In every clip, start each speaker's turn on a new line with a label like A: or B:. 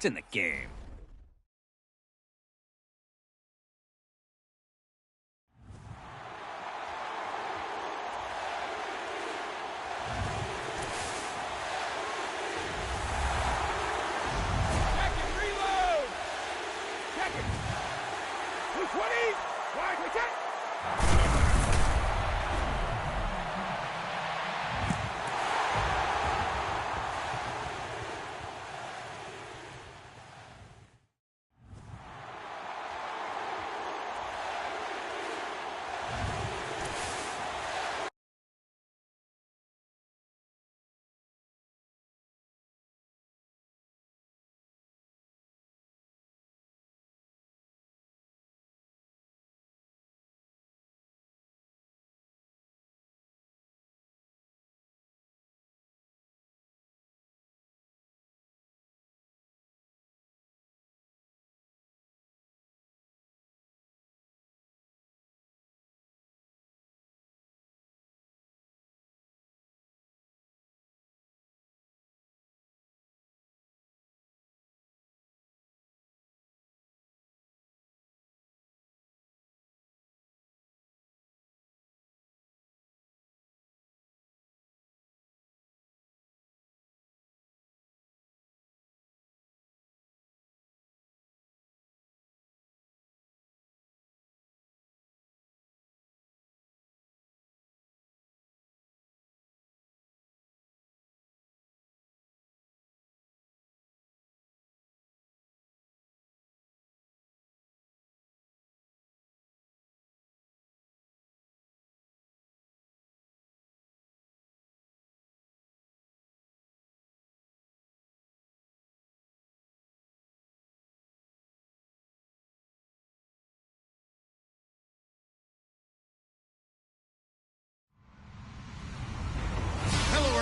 A: It's in the game.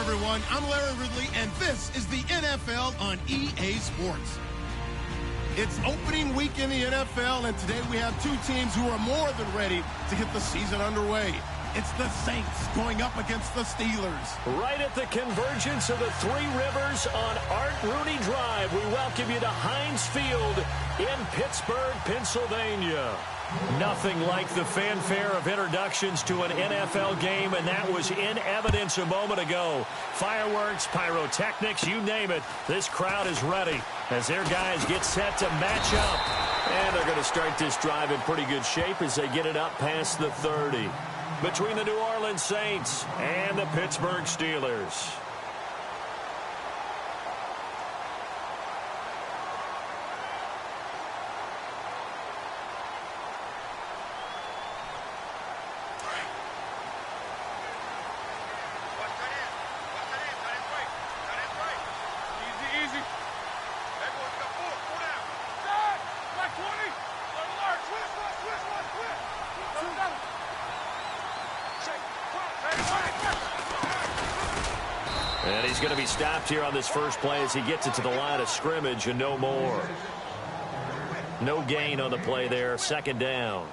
B: Everyone, I'm Larry Ridley, and this is the NFL on EA Sports. It's opening week in the NFL, and today we have two teams who are more than ready to get the season underway. It's the Saints going up against the Steelers.
C: Right at the convergence of the Three Rivers on Art Rooney Drive, we welcome you to Heinz Field in Pittsburgh, Pennsylvania. Nothing like the fanfare of introductions to an NFL game, and that was in evidence a moment ago. Fireworks, pyrotechnics, you name it. This crowd is ready as their guys get set to match up. And they're going to start this drive in pretty good shape as they get it up past the 30. Between the New Orleans Saints and the Pittsburgh Steelers. And he's going to be stopped here on this first play as he gets it to the line of scrimmage and no more. No gain on the play there. Second down.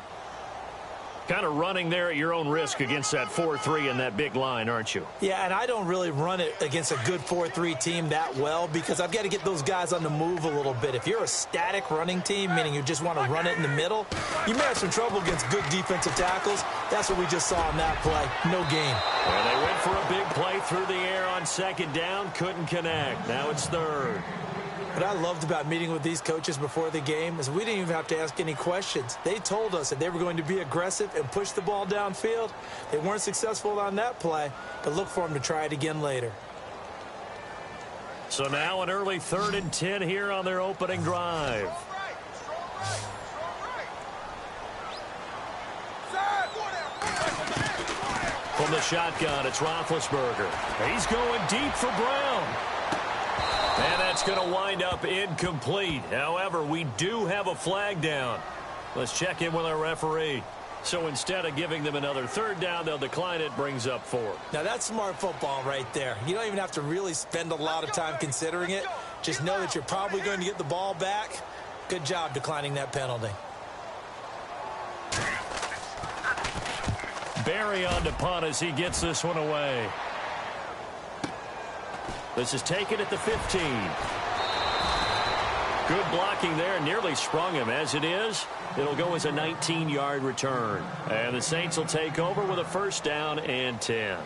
C: Kind of running there at your own risk against that 4-3 and that big line, aren't you?
D: Yeah, and I don't really run it against a good 4-3 team that well because I've got to get those guys on the move a little bit. If you're a static running team, meaning you just want to run it in the middle, you may have some trouble against good defensive tackles. That's what we just saw on that play. No gain.
C: Well, they went for a big play through the air on second down. Couldn't connect. Now it's third.
D: What I loved about meeting with these coaches before the game is we didn't even have to ask any questions. They told us that they were going to be aggressive and push the ball downfield. They weren't successful on that play, but look for them to try it again later.
C: So now an early 3rd and 10 here on their opening drive. From the shotgun, it's Roethlisberger. He's going deep for Brown. And that's going to wind up incomplete. However, we do have a flag down. Let's check in with our referee. So instead of giving them another third down, they'll decline it, brings up 4.
D: Now, that's smart football right there. You don't even have to really spend a lot of time considering it. Just know that you're probably going to get the ball back. Good job declining that penalty.
C: Barry on to punt as he gets this one away. This is taken at the 15. Good blocking there. Nearly sprung him. As it is, it'll go as a 19-yard return. And the Saints will take over with a first down and 10.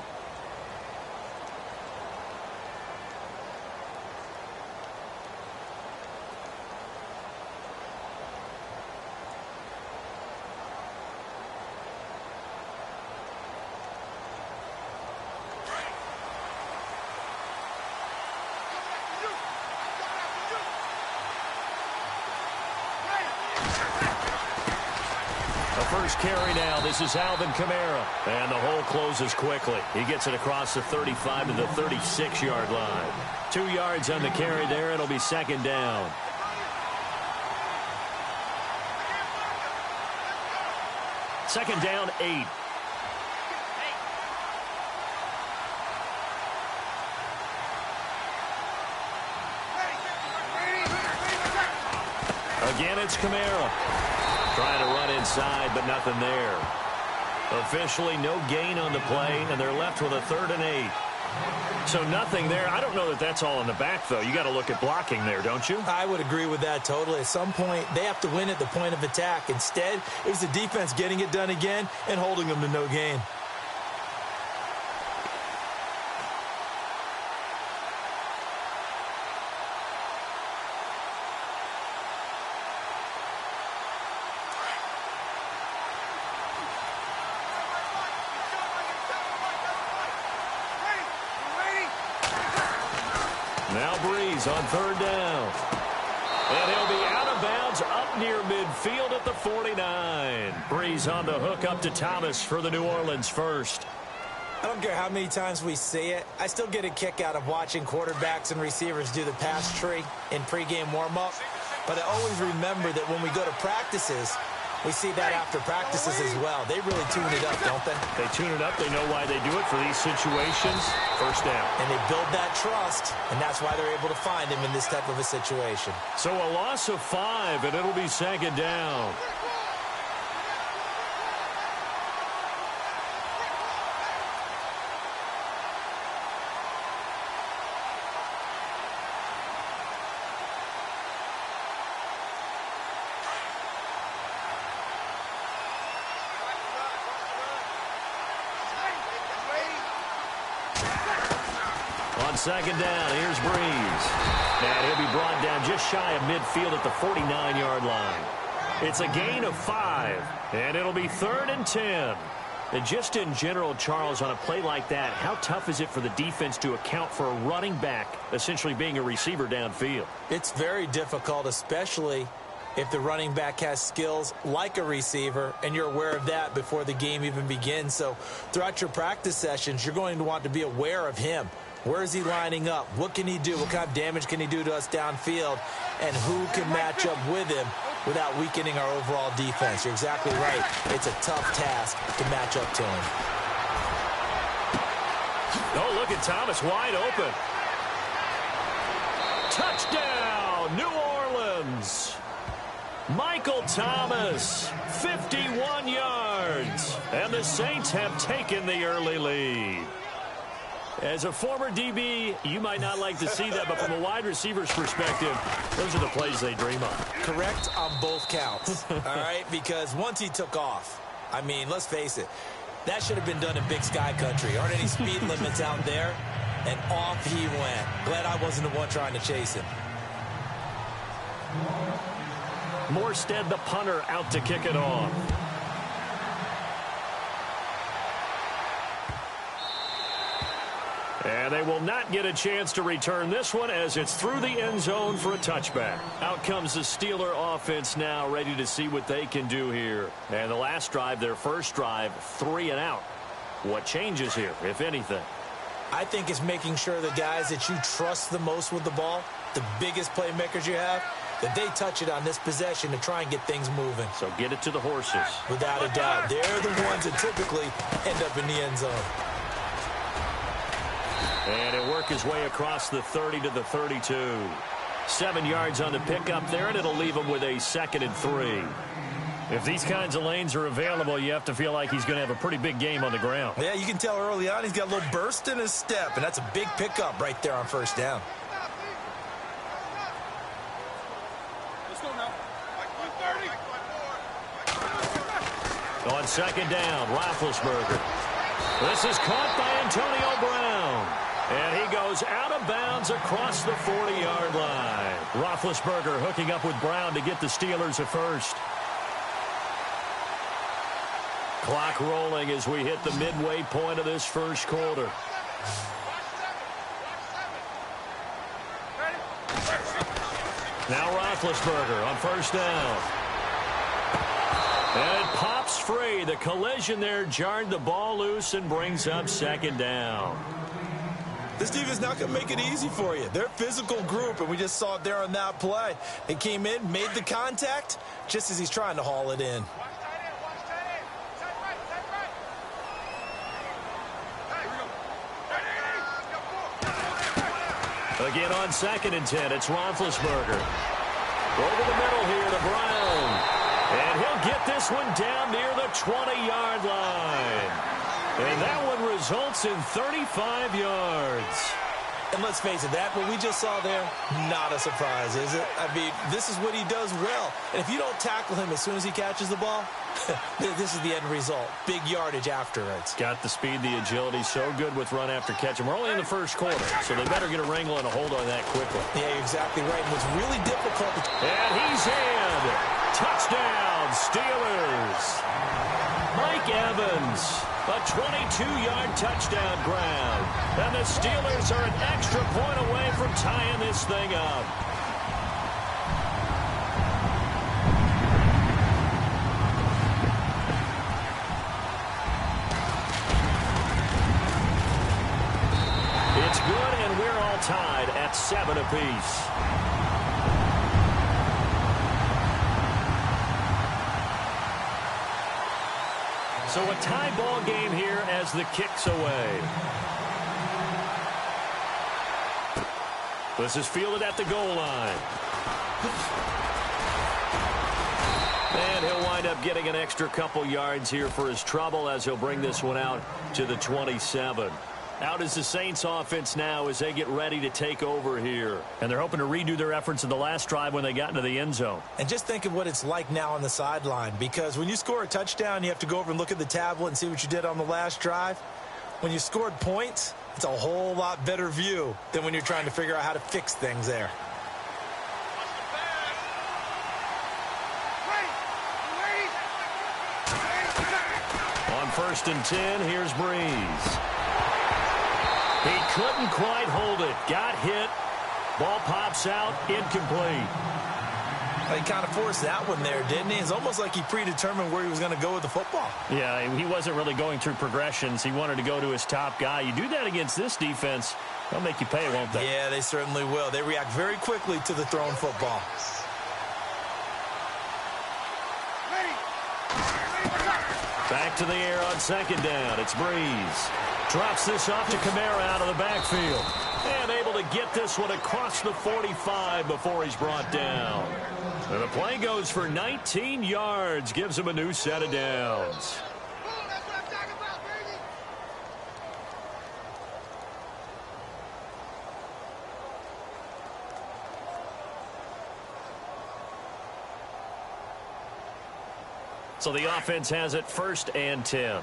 C: First carry now. This is Alvin Kamara. And the hole closes quickly. He gets it across the 35 to the 36-yard line. 2 yards on the carry there. It'll be second down. Second down, 8. Again, it's Kamara. Trying to run inside, but nothing there. Officially, no gain on the play, and they're left with a 3rd and 8. So nothing there. I don't know that that's all in the back, though. You got to look at blocking there, don't you?
D: I would agree with that totally. At some point, they have to win at the point of attack. Instead, it was the defense getting it done again and holding them to no gain.
C: Now Breeze on 3rd down. And he'll be out of bounds up near midfield at the 49. Breeze on the hook up to Thomas for the New Orleans first.
D: I don't care how many times we see it. I still get a kick out of watching quarterbacks and receivers do the pass tree in pregame warm-up. But I always remember that when we go to practices, we see that after practices as well. They really tune it up, don't they?
C: They tune it up. They know why they do it for these situations. First down.
D: And they build that trust, and that's why they're able to find him in this type of a situation.
C: So a loss of 5, and it'll be second down. On second down, here's Breeze. And he'll be brought down just shy of midfield at the 49-yard line. It's a gain of 5, and it'll be 3rd and 10. And just in general, Charles, on a play like that, how tough is it for the defense to account for a running back essentially being a receiver downfield?
D: It's very difficult, especially if the running back has skills like a receiver, and you're aware of that before the game even begins. So throughout your practice sessions, you're going to want to be aware of him. Where is he lining up? What can he do? What kind of damage can he do to us downfield? And who can match up with him without weakening our overall defense? You're exactly right. It's a tough task to match up to him.
C: Oh, look at Thomas wide open. Touchdown, New Orleans. Michael Thomas, 51 yards. And the Saints have taken the early lead. As a former DB, you might not like to see that, but from a wide receiver's perspective, those are the plays they dream of.
D: Correct on both counts, all right? Because once he took off, I mean, let's face it, that should have been done in Big Sky Country. Aren't any speed limits out there? And off he went. Glad I wasn't the one trying to chase him.
C: Morstead, the punter, out to kick it off. And they will not get a chance to return this one as it's through the end zone for a touchback. Out comes the Steeler offense now, ready to see what they can do here. And the last drive, their first drive, 3 and out. What changes here, if anything?
D: I think it's making sure the guys that you trust the most with the ball, the biggest playmakers you have, that they touch it on this possession to try and get things moving.
C: So get it to the horses.
D: Without a doubt. They're the ones that typically end up in the end zone.
C: And he'll work his way across the 30 to the 32. 7 yards on the pickup there, and it'll leave him with a 2nd and 3. If these kinds of lanes are available, you have to feel like he's going to have a pretty big game on the ground.
D: Yeah, you can tell early on he's got a little burst in his step, and that's a big pickup right there on first down.
C: On second down, Roethlisberger. This is caught by Antonio Brown. And he goes out of bounds across the 40-yard line. Roethlisberger hooking up with Brown to get the Steelers a first. Clock rolling as we hit the midway point of this first quarter. Now Roethlisberger on first down. And it pops free. The collision there jarred the ball loose and brings up second down.
D: This defense not going to make it easy for you. They're a physical group, and we just saw it there on that play. They came in, made the contact, just as he's trying to haul it in.
C: Again on second and 10, it's Roethlisberger. Over the middle here to Brown. And he'll get this one down near the 20-yard line. And that one results in 35 yards.
D: And let's face it, that what we just saw there, not a surprise, is it? I mean, this is what he does well. And if you don't tackle him as soon as he catches the ball, this is the end result. Big yardage afterwards.
C: Got the speed, the agility, so good with run after catch. And we're only in the first quarter, so they better get a wrangle and a hold on that quickly.
D: Yeah, you're exactly right. And what's really difficult...
C: And he's in. Touchdown, Steelers. Mike Evans, a 22-yard touchdown grab. And the Steelers are an extra point away from tying this thing up. It's good, and we're all tied at 7 apiece. So a tie ball game here as the kick's away. This is fielded at the goal line. And he'll wind up getting an extra couple yards here for his trouble as he'll bring this one out to the 27. Out is the Saints offense now as they get ready to take over here. And they're hoping to redo their efforts in the last drive when they got into the end zone.
D: And just think of what it's like now on the sideline, because when you score a touchdown, you have to go over and look at the tablet and see what you did on the last drive. When you scored points, it's a whole lot better view than when you're trying to figure out how to fix things there.
C: On first and 10, here's Breeze. He couldn't quite hold it. Got hit. Ball pops out. Incomplete.
D: He kind of forced that one there, didn't he? It's almost like he predetermined where he was going to go with the football.
C: Yeah, he wasn't really going through progressions. He wanted to go to his top guy. You do that against this defense, they'll make you pay, won't they?
D: Yeah, they certainly will. They react very quickly to the thrown football.
C: Back to the air on second down. It's Breeze. Drops this off to Kamara out of the backfield. And able to get this one across the 45 before he's brought down. And the play goes for 19 yards. Gives him a new set of downs. So the offense has it first and 10.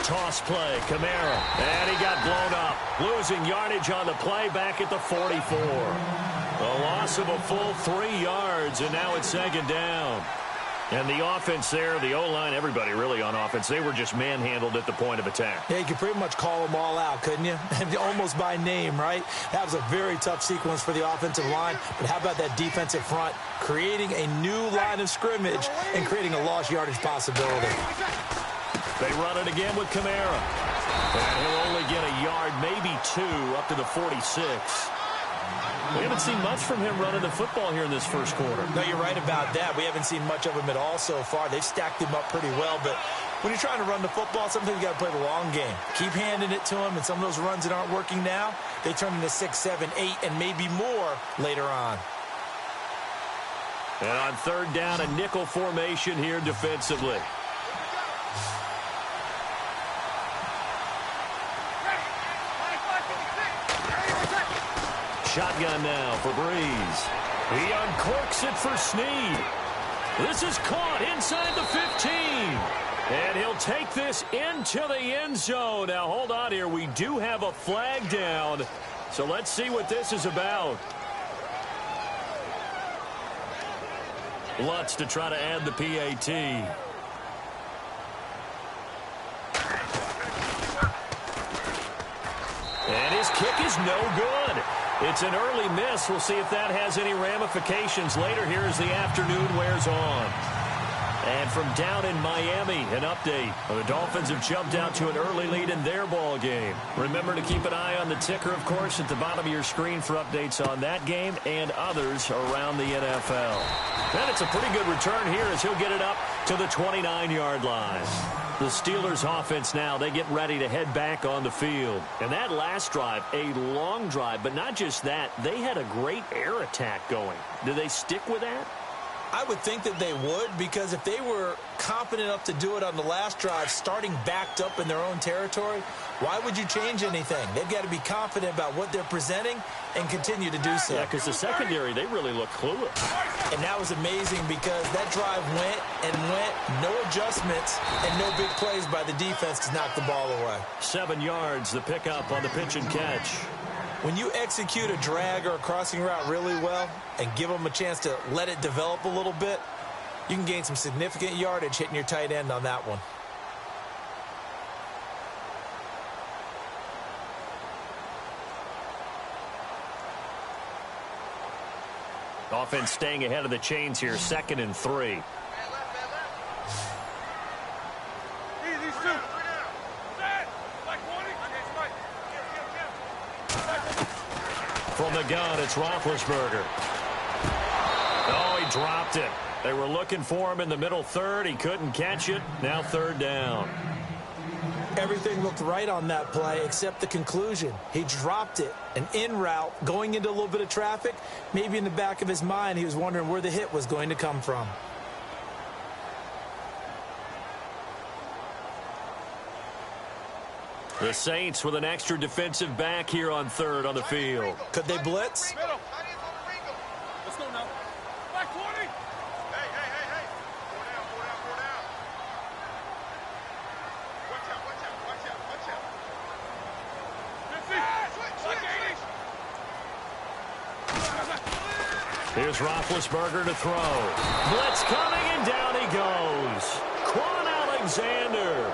C: Toss play, Kamara, and he got blown up. Losing yardage on the play back at the 44. A loss of a full 3 yards, and now it's second down. And the offense there, the O-line, everybody really on offense, they were just manhandled at the point of attack.
D: Yeah, you could pretty much call them all out, couldn't you? Almost by name, right? That was a very tough sequence for the offensive line. But how about that defensive front creating a new line of scrimmage and creating a lost yardage possibility?
C: They run it again with Kamara. And he'll only get a yard, maybe 2, up to the 46. We haven't seen much from him running the football here in this first quarter.
D: No, you're right about that. We haven't seen much of him at all so far. They've stacked him up pretty well. But when you're trying to run the football, sometimes you got to play the long game. Keep handing it to him, and some of those runs that aren't working now, they turn into 6, 7, 8, and maybe more later on.
C: And on third down, a nickel formation here defensively. Shotgun now for Breeze. He uncorks it for Snead. This is caught inside the 15. And he'll take this into the end zone. Now, hold on here. We do have a flag down. So let's see what this is about. Lutz to try to add the PAT. And his kick is no good. It's an early miss. We'll see if that has any ramifications later here as the afternoon wears on. And from down in Miami, an update. The Dolphins have jumped out to an early lead in their ball game. Remember to keep an eye on the ticker, of course, at the bottom of your screen for updates on that game and others around the NFL. And it's a pretty good return here as he'll get it up to the 29-yard line. The Steelers offense now, they get ready to head back on the field. And that last drive, a long drive, but not just that, they had a great air attack going. Do they stick with that?
D: I would think that they would, because if they were confident enough to do it on the last drive, starting backed up in their own territory, why would you change anything? They've got to be confident about what they're presenting and continue to do so.
C: Yeah, because the secondary, they really look clueless.
D: And that was amazing because that drive went and went, no adjustments, and no big plays by the defense to knock the ball away.
C: 7 yards, the pickup on the pitch and catch.
D: When you execute a drag or a crossing route really well and give them a chance to let it develop a little bit, you can gain some significant yardage hitting your tight end on that one.
C: Offense staying ahead of the chains here, 2nd and 3. From the gun, it's Roethlisberger. Oh, he dropped it. They were looking for him in the middle third. He couldn't catch it. Now 3rd down.
D: Everything looked right on that play except the conclusion. He dropped it, an in route, going into a little bit of traffic. Maybe in the back of his mind, he was wondering where the hit was going to come from.
C: The Saints with an extra defensive back here on 3rd on the field.
D: Could they blitz?
A: Let's go now. Back 20. Hey. Four down. Watch out. 50.
C: Here's Roethlisberger to throw. Blitz coming, and down he goes. Quan Alexander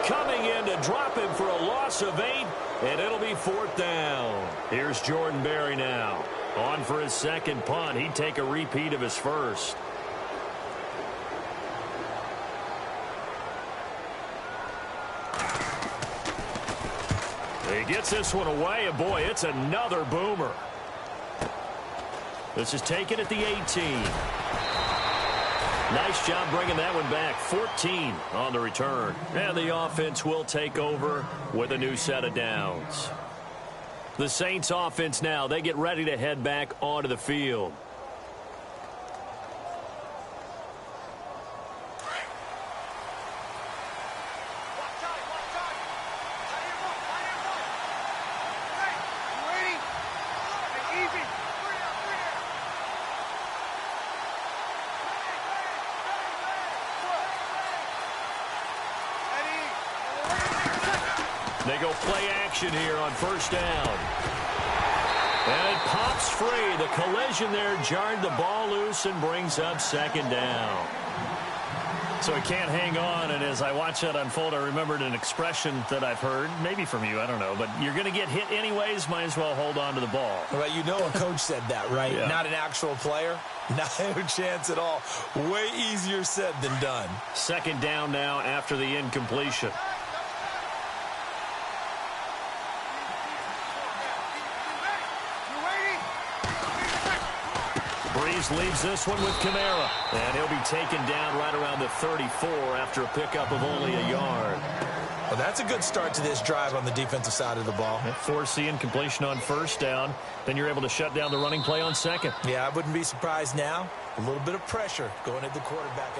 C: coming in to drop him for a loss of 8, and it'll be 4th down. Here's Jordan Berry now. On for his 2nd punt. He'd take a repeat of his first. He gets this one away, and boy, it's another boomer. This is taken at the 18. Nice job bringing that one back. 14 on the return. And the offense will take over with a new set of downs. The Saints offense now, they get ready to head back onto the field. They go play action here on 1st down. And it pops free. The collision there jarred the ball loose and brings up 2nd down. So he can't hang on, and as I watch that unfold, I remembered an expression that I've heard, maybe from you, I don't know, but you're going to get hit anyways, might as well hold on to the ball.
D: Well, you know a coach said that, right?
C: Yeah.
D: Not an actual player. Not a chance at all. Way easier said than done.
C: 2nd down now after the incompletion. Breeze leaves this one with Kamara. And he'll be taken down right around the 34 after a pickup of only a yard.
D: Well, that's a good start to this drive on the defensive side of the ball.
C: Force the incompletion on 1st down. Then you're able to shut down the running play on 2nd.
D: Yeah, I wouldn't be surprised now. A little bit of pressure going at the quarterback.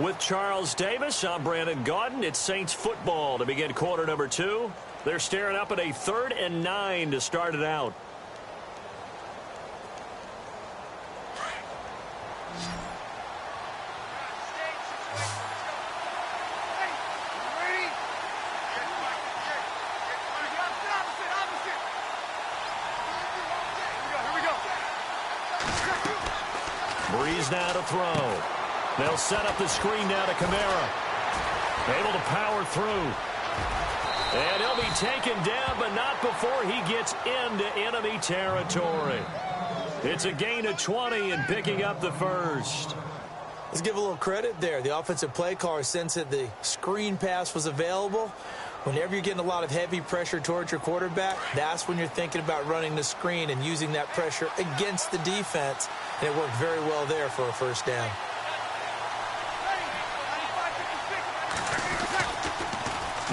C: With Charles Davis, I'm Brandon Gaudin. It's Saints football to begin quarter number 2. They're staring up at a 3rd and 9 to start it out. Breeze now to throw. They'll set up the screen now to Kamara. Able to power through. And he'll be taken down, but not before he gets into enemy territory. It's a gain of 20 and picking up the first.
D: Let's give a little credit there. The offensive play caller sensed that the screen pass was available. Whenever you're getting a lot of heavy pressure towards your quarterback, that's when you're thinking about running the screen and using that pressure against the defense. And it worked very well there for a first down.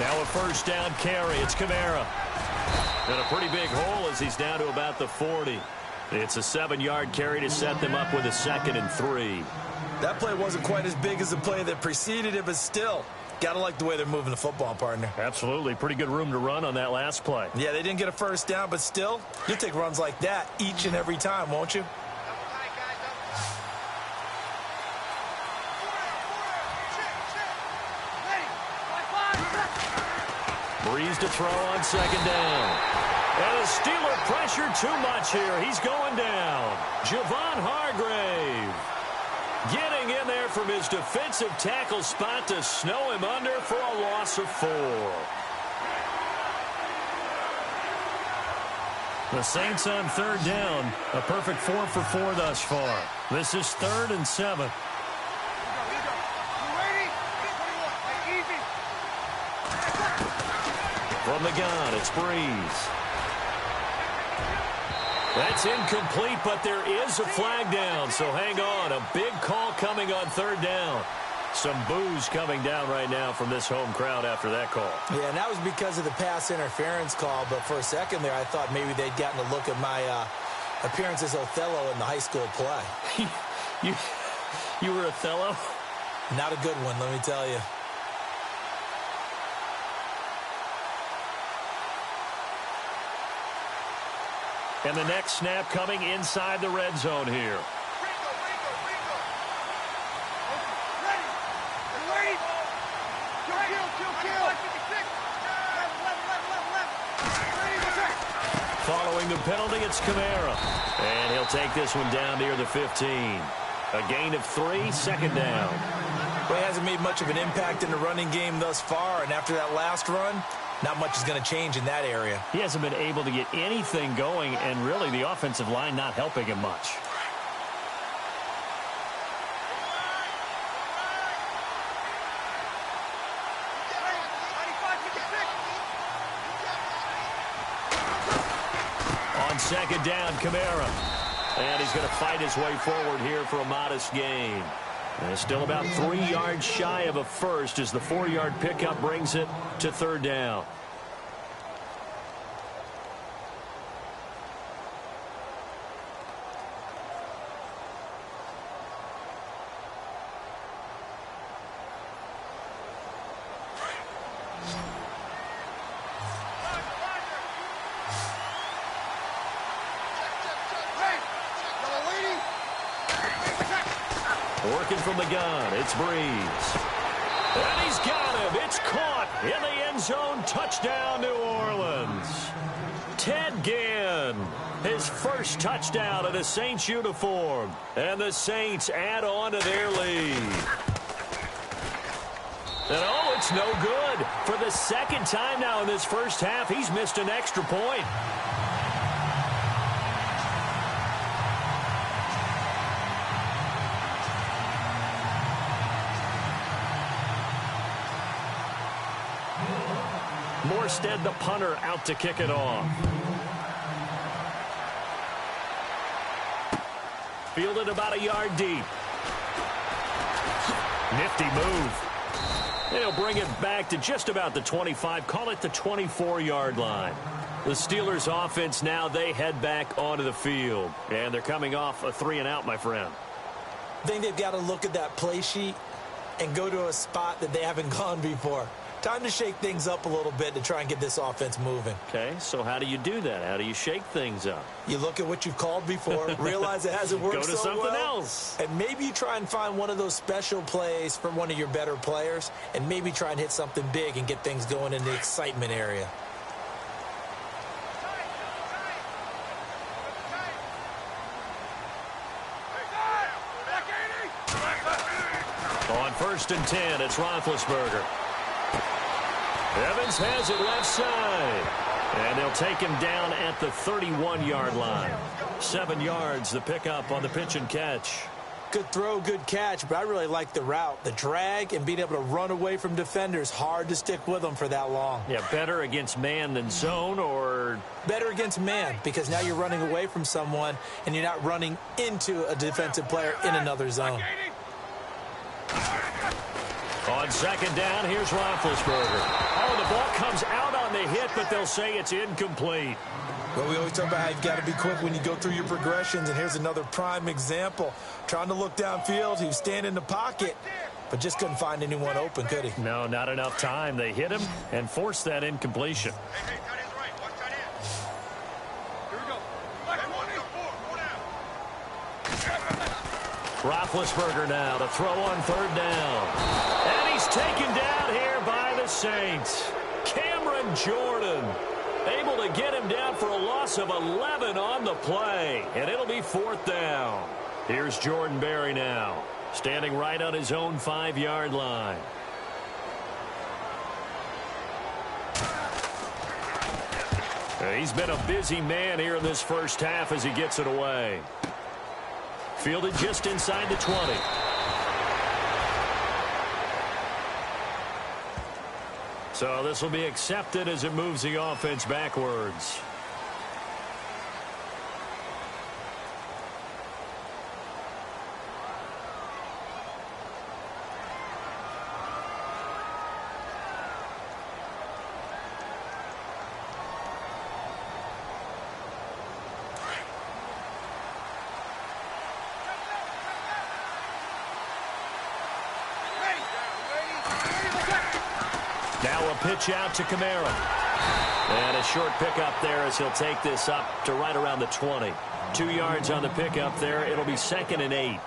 C: Now a first down carry. It's Kamara. And a pretty big hole as he's down to about the 40. It's a 7-yard carry to set them up with a 2nd and 3.
D: That play wasn't quite as big as the play that preceded it, but still, got to like the way they're moving the football, partner.
C: Absolutely. Pretty good room to run on that last play.
D: Yeah, they didn't get a first down, but still, you'll take runs like that each and every time, won't you?
C: Breeze to throw on 2nd down. And the Steeler pressure too much here. He's going down. Javon Hargrave getting in there from his defensive tackle spot to snow him under for a loss of 4. The Saints on 3rd down. A perfect 4 for 4 thus far. This is 3rd and 7. From the gun, it's Breeze. That's incomplete, but there is a flag down, so hang on. A big call coming on 3rd down. Some boos coming down right now from this home crowd after that call.
D: Yeah, and that was because of the pass interference call, but for a second there, I thought maybe they'd gotten a look at my appearance as Othello in the high school play.
C: You were Othello?
D: Not a good one, let me tell you.
C: And the next snap coming inside the red zone here. Following the penalty, it's Kamara. And he'll take this one down near the 15. A gain of 3, 2nd down.
D: Well, he hasn't made much of an impact in the running game thus far, and after that last run, not much is going to change in that area.
C: He hasn't been able to get anything going, and really the offensive line not helping him much. On 2nd down, Kamara. And he's going to fight his way forward here for a modest gain. And still about 3 yards shy of a first as the 4-yard pickup brings it to 3rd down. Working from the gun, it's Breeze. And he's got him. It's caught in the end zone. Touchdown, New Orleans. Ted Ginn, his first touchdown in a Saints uniform. And the Saints add on to their lead. And oh, it's no good. For the 2nd time now in this first half, he's missed an extra point. Morstead, the punter, out to kick it off. Fielded about a yard deep. Nifty move. They'll bring it back to just about the 25. Call it the 24-yard line. The Steelers' offense now, they head back onto the field. And they're coming off a 3-and-out, my friend.
D: I think they've got to look at that play sheet and go to a spot that they haven't gone before. Time to shake things up a little bit to try and get this offense moving.
C: Okay, so how do you do that? How do you shake things up?
D: You look at what you've called before, realize it hasn't worked
C: Go to
D: so
C: something
D: well,
C: else.
D: and maybe you try and find one of those special plays from one of your better players, and maybe try and hit something big and get things going in the excitement area.
C: On 1st and 10, it's Roethlisberger. Evans has it left side. And they'll take him down at the 31-yard line. 7 yards, the pickup on the pitch and catch.
D: Good throw, good catch, but I really like the route. The drag and being able to run away from defenders, hard to stick with them for that long.
C: Yeah, better against man than zone, or?
D: Better against man, because now you're running away from someone and you're not running into a defensive player in another zone.
C: On 2nd down, here's Roethlisberger. Oh, the ball comes out on the hit, but they'll say it's incomplete.
D: Well, we always talk about how you've got to be quick when you go through your progressions, and here's another prime example. Trying to look downfield, he was standing in the pocket, but just couldn't find anyone open, could he?
C: No, not enough time. They hit him and forced that incompletion.
A: Hey, tight end's right. Watch tight end. Here we go.
C: Roethlisberger now to throw on 3rd down. And he's taken down here by the Saints. Cameron Jordan able to get him down for a loss of 11 on the play. And it'll be 4th down. Here's Jordan Berry now, standing right on his own 5-yard line. He's been a busy man here in this first half as he gets it away. Fielded just inside the 20. So this will be accepted as it moves the offense backwards. Now a pitch out to Kamara. And a short pickup there as he'll take this up to right around the 20. 2 yards on the pickup there. It'll be 2nd and 8.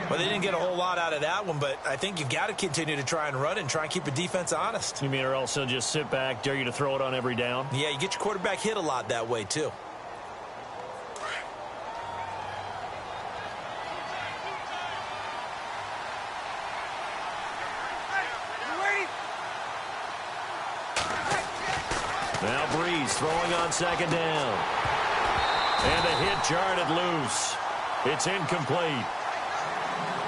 D: Well, they didn't get a whole lot out of that one, but I think you've got to continue to try and run and try and keep the defense honest.
C: You mean or else he'll just sit back, dare you to throw it on every down?
D: Yeah, you get your quarterback hit a lot that way, too.
C: Now Breeze throwing on 2nd down. And the hit jarred it loose. It's incomplete.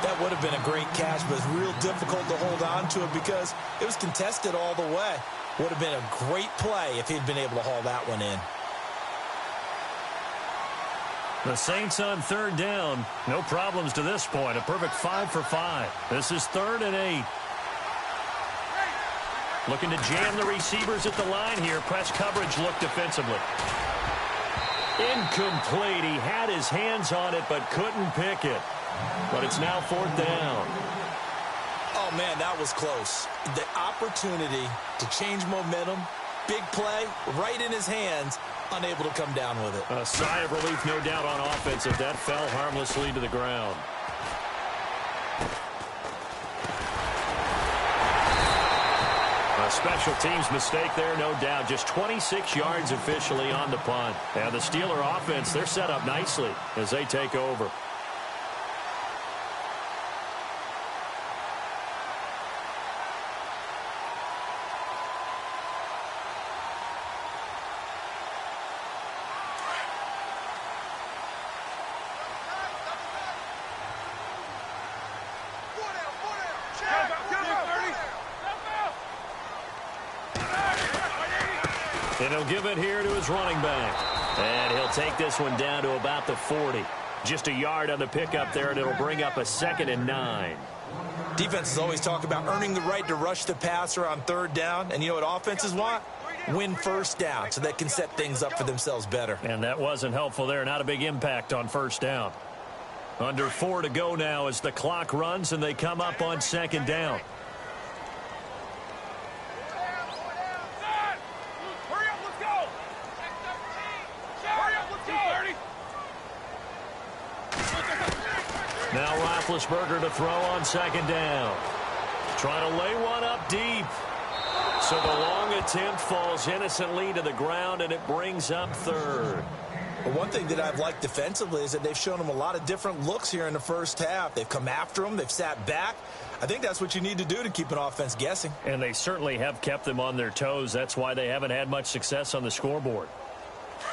D: That would have been a great catch, but it's real difficult to hold on to it because it was contested all the way. Would have been a great play if he'd been able to haul that one in.
C: The Saints on 3rd down. No problems to this point. A perfect 5 for 5. This is 3rd and 8. Looking to jam the receivers at the line here. Press coverage look defensively. Incomplete. He had his hands on it but couldn't pick it. But it's now 4th down.
D: Oh, man, that was close. The opportunity to change momentum, big play, right in his hands, unable to come down with it.
C: A sigh of relief, no doubt, on offense if that fell harmlessly to the ground. A special teams mistake there, no doubt. Just 26 yards officially on the punt. And the Steeler offense, they're set up nicely as they take over. And he'll give it here to his running back. And he'll take this one down to about the 40. Just a yard on the pickup there, and it'll bring up a 2nd and 9.
D: Defenses always talk about earning the right to rush the passer on 3rd down. And you know what offenses want? Win 1st down so they can set things up for themselves better.
C: And that wasn't helpful there. Not a big impact on 1st down. Under 4 to go now as the clock runs and they come up on second down. Now Roethlisberger to throw on second down. Trying to lay one up deep. So the long attempt falls innocently to the ground, and it brings up third.
D: But one thing that I've liked defensively is that they've shown them a lot of different looks here in the first half. They've come after them. They've sat back. I think that's what you need to do to keep an offense guessing.
C: And they certainly have kept them on their toes. That's why they haven't had much success on the scoreboard.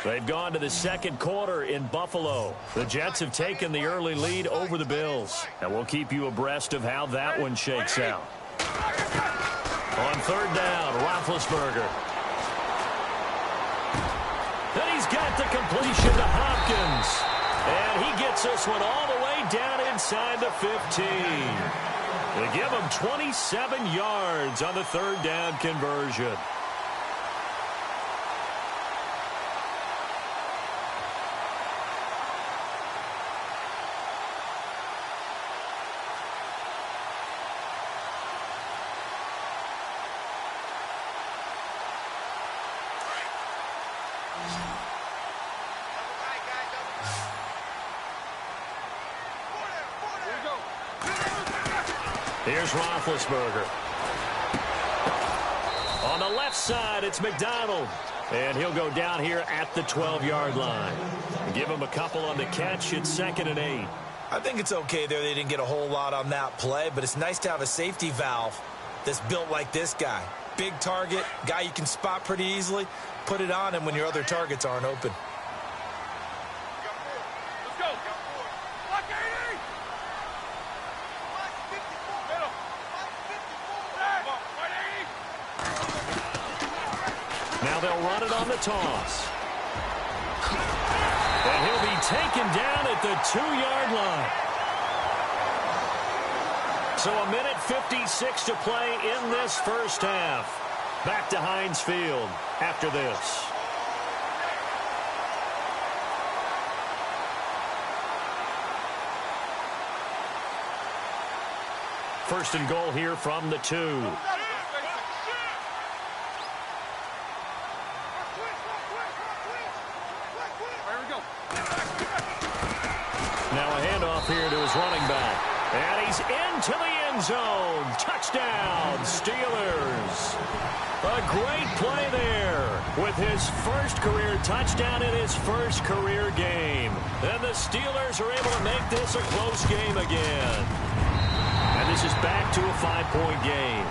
C: They've gone to the second quarter in Buffalo. The Jets have taken the early lead over the Bills. And we'll keep you abreast of how that one shakes out. On third down, Roethlisberger. Then he's got the completion to Hopkins. And he gets this one all the way down inside the 15. They give him 27 yards on the third down conversion. Here's Roethlisberger. On the left side, it's McDonald. And he'll go down here at the 12-yard line. Give him a couple on the catch. It's 2nd and 8.
D: I think it's okay there. They didn't get a whole lot on that play, but it's nice to have a safety valve that's built like this guy. Big target, guy you can spot pretty easily. Put it on him when your other targets aren't open.
C: Now they'll run it on the toss. And he'll be taken down at the 2-yard line. So a minute 56 to play in this first half. Back to Heinz Field after this. First and goal here from the 2. Now a handoff here to his running back. And he's into the end zone. Touchdown, Steelers. A great play there with his first career touchdown in his first career game. And the Steelers are able to make this a close game again. And this is back to a 5-point game.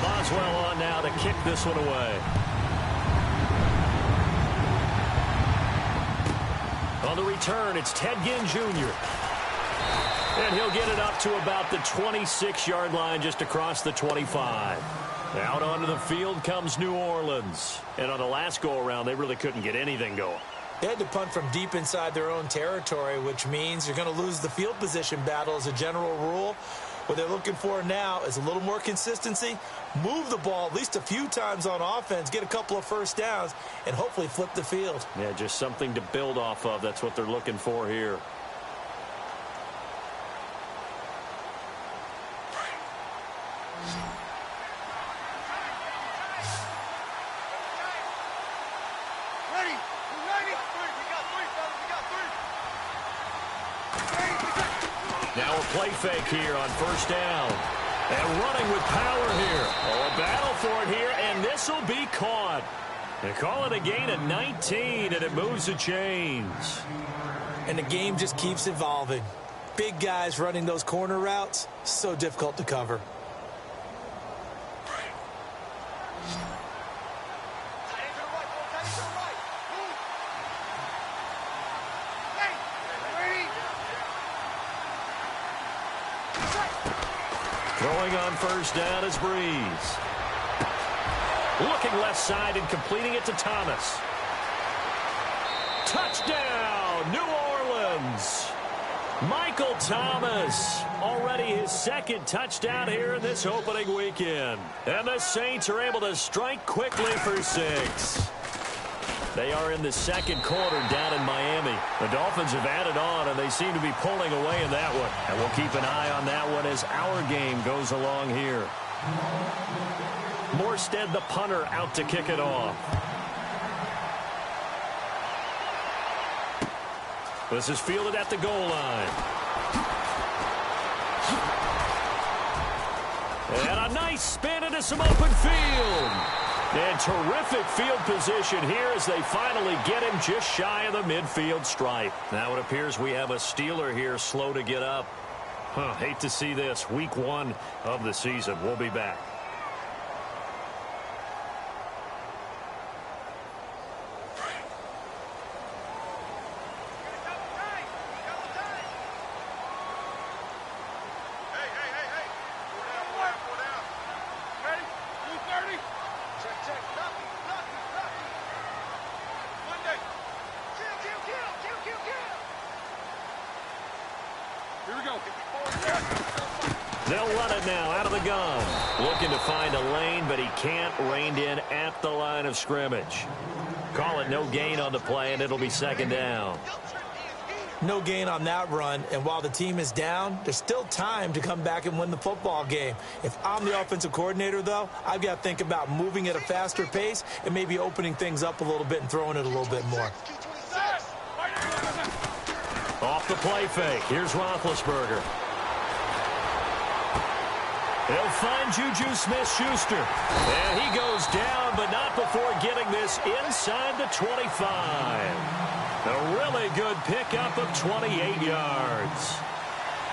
C: Boswell on now to kick this one away. On the return, it's Ted Ginn Jr. And he'll get it up to about the 26-yard line, just across the 25. Out onto the field comes New Orleans. And on the last go-around, they really couldn't get anything going.
D: They had to punt from deep inside their own territory, which means you're going to lose the field position battle as a general rule. What they're looking for now is a little more consistency, move the ball at least a few times on offense, get a couple of first downs, and hopefully flip the field.
C: Yeah, just something to build off of. That's what they're looking for here. Now a play fake here on first down. And running with power here. Oh, a battle for it here, and this will be caught. They call it a gain of 19, and it moves the chains.
D: And the game just keeps evolving. Big guys running those corner routes, so difficult to cover.
C: Throwing on first down is Breeze. Looking left side and completing it to Thomas. Touchdown, New Orleans. Michael Thomas, already his second touchdown here in this opening weekend. And the Saints are able to strike quickly for 6. They are in the second quarter down in Miami. The Dolphins have added on, and they seem to be pulling away in that one. And we'll keep an eye on that one as our game goes along here. Morstead, the punter, out to kick it off. This is fielded at the goal line. And a nice spin into some open field. And terrific field position here as they finally get him just shy of the midfield stripe. Now it appears we have a Steeler here slow to get up. Hate to see this. Week 1 of the season. We'll be back. They'll run it now out of the gun. Looking to find a lane, but he can't. Reined in at the line of scrimmage. Call it no gain on the play, and it'll be second down.
D: No gain on that run, and while the team is down, there's still time to come back and win the football game. If I'm the offensive coordinator, though, I've got to think about moving at a faster pace and maybe opening things up a little bit and throwing it a little bit more.
C: Off the play fake. Here's Roethlisberger. He'll find Juju Smith-Schuster. And he goes down, but not before getting this inside the 25. A really good pickup of 28 yards.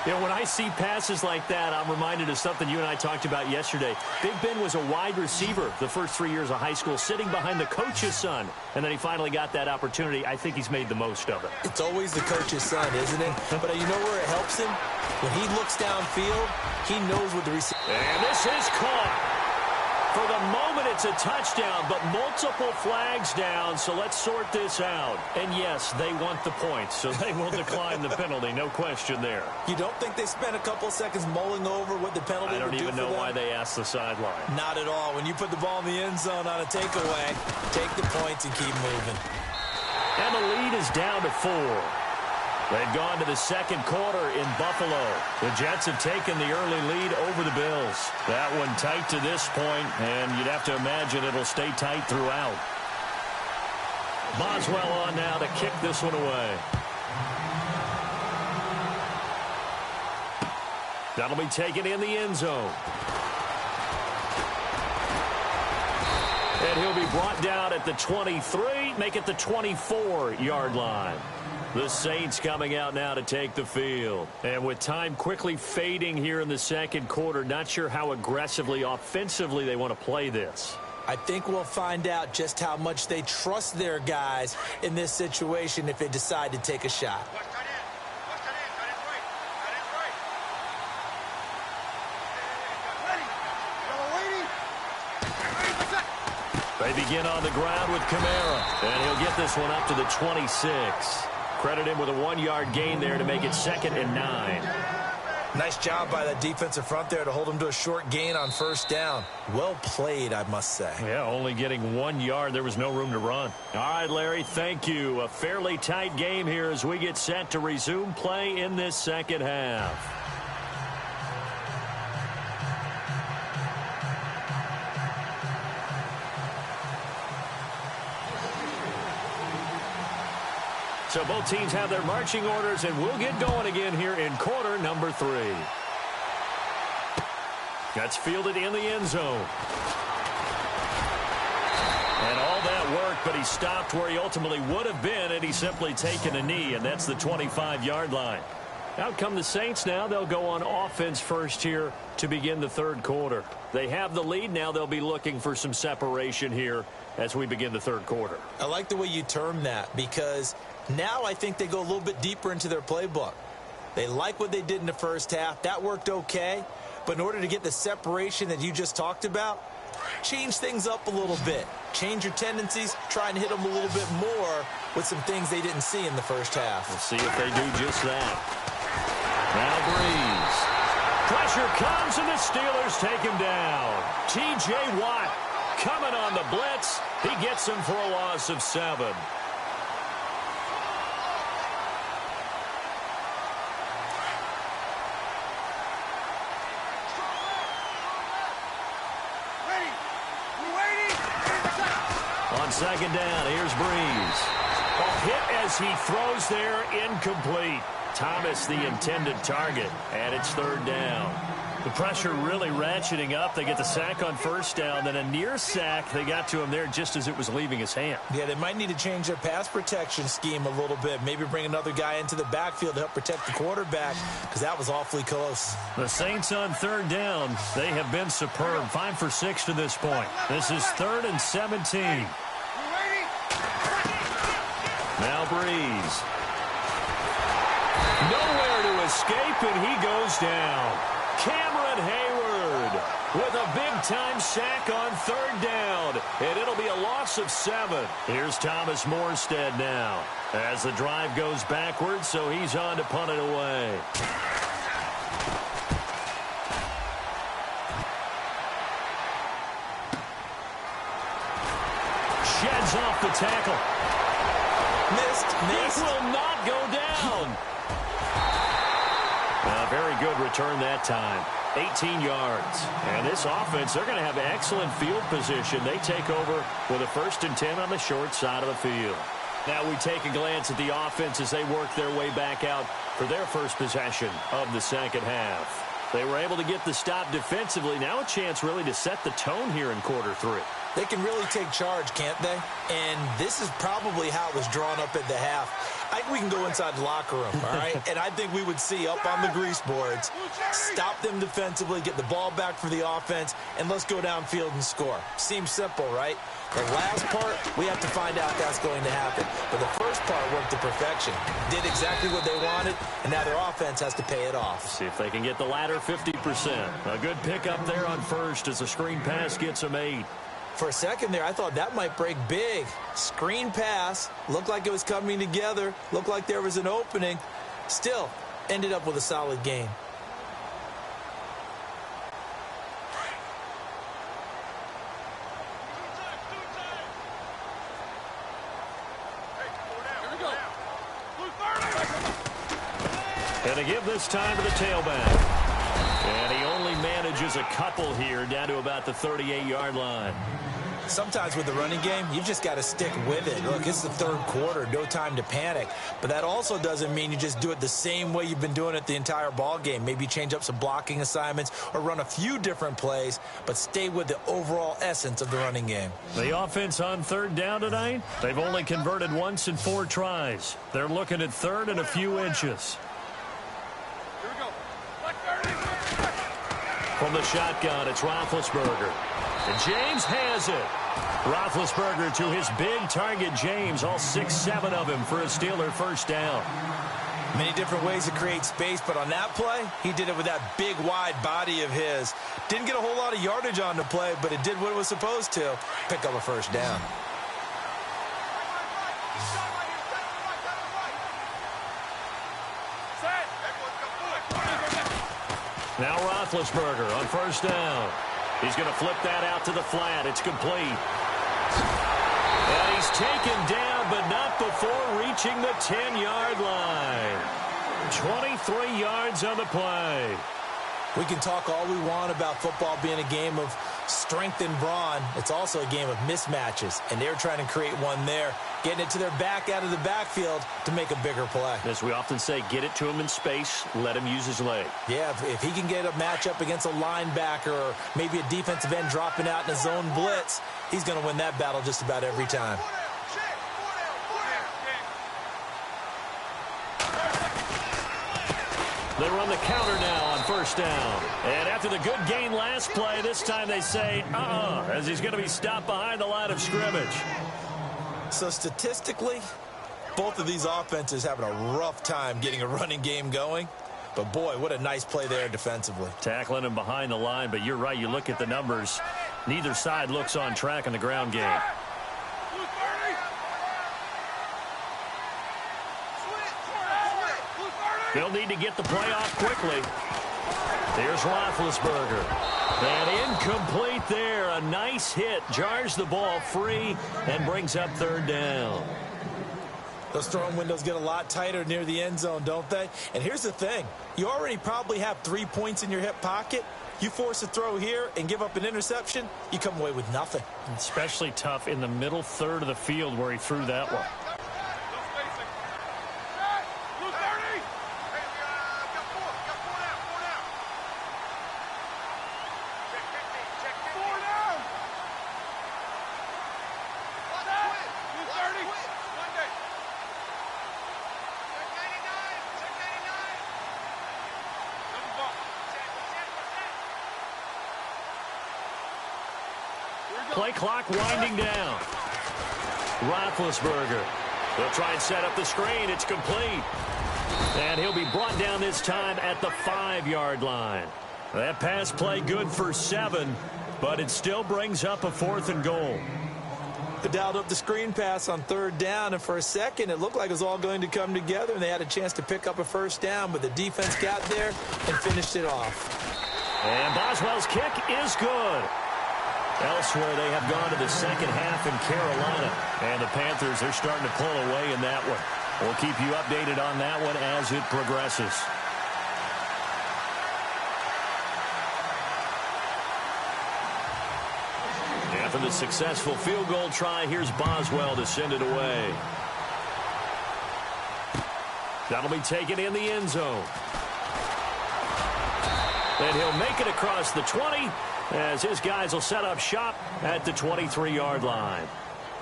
C: You know, when I see passes like that, I'm reminded of something you and I talked about yesterday. Big Ben was a wide receiver the first 3 years of high school, sitting behind the coach's son. And then he finally got that opportunity. I think he's made the most of it.
D: It's always the coach's son, isn't it? But you know where it helps him? When he looks downfield, he knows what the receiver...
C: And this is caught. For the moment, it's a touchdown, but multiple flags down, so let's sort this out. And yes, they want the points, so they will decline the penalty, no question there.
D: You don't think they spent a couple seconds mulling over what the penalty would do for them? I don't even know
C: why they asked the sideline.
D: Not at all. When you put the ball in the end zone on a takeaway, take the points and keep moving.
C: And the lead is down to 4. They've gone to the second quarter in Buffalo. The Jets have taken the early lead over the Bills. That one tight to this point, and you'd have to imagine it'll stay tight throughout. Boswell on now to kick this one away. That'll be taken in the end zone. And he'll be brought down at the 23, make it the 24-yard line. The Saints coming out now to take the field. And with time quickly fading here in the second quarter, not sure how aggressively, offensively they want to play this.
D: I think we'll find out just how much they trust their guys in this situation if they decide to take a shot.
C: They begin on the ground with Kamara. And he'll get this one up to the 26. Credit him with a 1-yard gain there to make it 2nd and 9.
D: Nice job by that defensive front there to hold him to a short gain on first down. Well played, I must say.
C: Yeah, only getting 1 yard. There was no room to run. All right, Larry, thank you. A fairly tight game here as we get set to resume play in this second half. So both teams have their marching orders, and we'll get going again here in quarter number 3. That's fielded in the end zone. And all that work, but he stopped where he ultimately would have been had he simply taken a knee, and that's the 25-yard line. Out come the Saints now. They'll go on offense first here to begin the third quarter. They have the lead. Now they'll be looking for some separation here as we begin the third quarter.
D: I like the way you term that because now I think they go a little bit deeper into their playbook. They like what they did in the first half. That worked okay. But in order to get the separation that you just talked about, change things up a little bit. Change your tendencies. Try and hit them a little bit more with some things they didn't see in the first half.
C: We'll see if they do just that. Now Breeze. Pressure comes, and the Steelers take him down. T.J. Watt coming on the blitz, He gets him for a loss of 7. On second down, here's Breeze. A hit as he throws there, incomplete. Thomas, the intended target, and it's 3rd down. The pressure really ratcheting up. They get the sack on 1st down, then a near sack. They got to him there just as it was leaving his hand.
D: Yeah, they might need to change their pass protection scheme a little bit. Maybe bring another guy into the backfield to help protect the quarterback, because that was awfully close.
C: The Saints on 3rd down. They have been superb. 5 for 6 to this point. This is 3rd and 17. Now Breeze. Nowhere to escape, and he goes down. Cameron Hayward with a big-time sack on 3rd down, and it'll be a loss of 7. Here's Thomas Morstead now as the drive goes backwards, so he's on to punt it away. Sheds off the tackle.
D: Missed.
C: It will not go down. A very good return that time. 18 yards. And this offense, they're going to have excellent field position. They take over with a 1st and 10 on the short side of the field. Now we take a glance at the offense as they work their way back out for their first possession of the second half. They were able to get the stop defensively. Now a chance really to set the tone here in quarter 3.
D: They can really take charge, can't they? And this is probably how it was drawn up at the half. I think we can go inside the locker room, all right? And I think we would see up on the grease boards, stop them defensively, get the ball back for the offense, and let's go downfield and score. Seems simple, right? The last part, we have to find out that's going to happen. But the first part worked to perfection. Did exactly what they wanted, and now their offense has to pay it off.
C: See if they can get the latter 50%. A good pickup there on 1st as the screen pass gets them 8.
D: For a second there, I thought that might break big. Screen pass, looked like it was coming together, looked like there was an opening. Still, ended up with a solid game.
C: And to give this time to the tailback. And he only manages a couple here down to about the 38-yard line.
D: Sometimes with the running game, you've just got to stick with it. Look, it's the 3rd quarter, no time to panic. But that also doesn't mean you just do it the same way you've been doing it the entire ball game. Maybe change up some blocking assignments or run a few different plays, but stay with the overall essence of the running game.
C: The offense on 3rd down tonight, they've only converted once in 4 tries. They're looking at 3rd and a few inches. From the shotgun, it's Roethlisberger. And James has it. Roethlisberger to his big target, James. All 6-7 of him for a Steeler 1st down.
D: Many different ways to create space, but on that play, he did it with that big, wide body of his. Didn't get a whole lot of yardage on the play, but it did what it was supposed to. Pick up a 1st down.
C: Now Roethlisberger on 1st down. He's going to flip that out to the flat. It's complete. And he's taken down, but not before reaching the 10-yard line. 23 yards on the play.
D: We can talk all we want about football being a game of strength and brawn. It's also a game of mismatches, and they're trying to create one there, getting it to their back out of the backfield to make a bigger play.
C: As we often say, get it to him in space, let him use his leg.
D: Yeah, if he can get a matchup against a linebacker or maybe a defensive end dropping out in a zone blitz, he's going to win that battle just about every time.
C: They run the counter now on 1st down. And after the good gain last play, this time they say, as he's going to be stopped behind the line of scrimmage.
D: So statistically, both of these offenses having a rough time getting a running game going. But, boy, what a nice play there defensively.
C: Tackling him behind the line, but you're right. You look at the numbers. Neither side looks on track in the ground game. They'll need to get the play off quickly. Here's Roethlisberger. And incomplete there. A nice hit. Jars the ball free and brings up third down.
D: Those throwing windows get a lot tighter near the end zone, don't they? And here's the thing. You already probably have 3 points in your hip pocket. You force a throw here and give up an interception, you come away with nothing.
C: Especially tough in the middle third of the field where he threw that one. Play clock winding down. Roethlisberger. They'll try and set up the screen. It's complete. And he'll be brought down this time at the 5-yard line. That pass play good for 7, but it still brings up a 4th and goal.
D: They dialed up the screen pass on third down, and for a second it looked like it was all going to come together, and they had a chance to pick up a first down, but the defense got there and finished it off.
C: And Boswell's kick is good. Elsewhere, they have gone to the second half in Carolina. And the Panthers, they're starting to pull away in that one. We'll keep you updated on that one as it progresses. After the successful field goal try, here's Boswell to send it away. That'll be taken in the end zone. And he'll make it across the 20. As his guys will set up shop at the 23-yard line.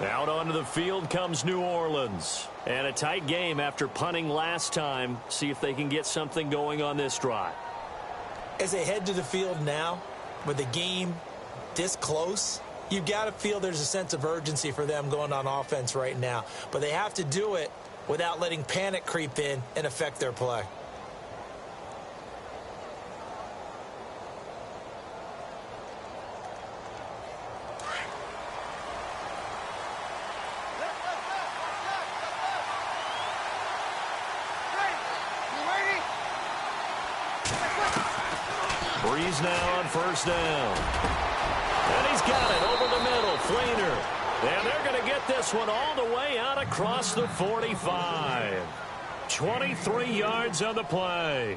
C: Out onto the field comes New Orleans. And a tight game after punting last time. See if they can get something going on this drive.
D: As they head to the field now, with the game this close, you've got to feel there's a sense of urgency for them going on offense right now. But they have to do it without letting panic creep in and affect their play.
C: Breeze now on first down. And he's got it over the middle. Fleener. And they're going to get this one all the way out across the 45. 23 yards on the play.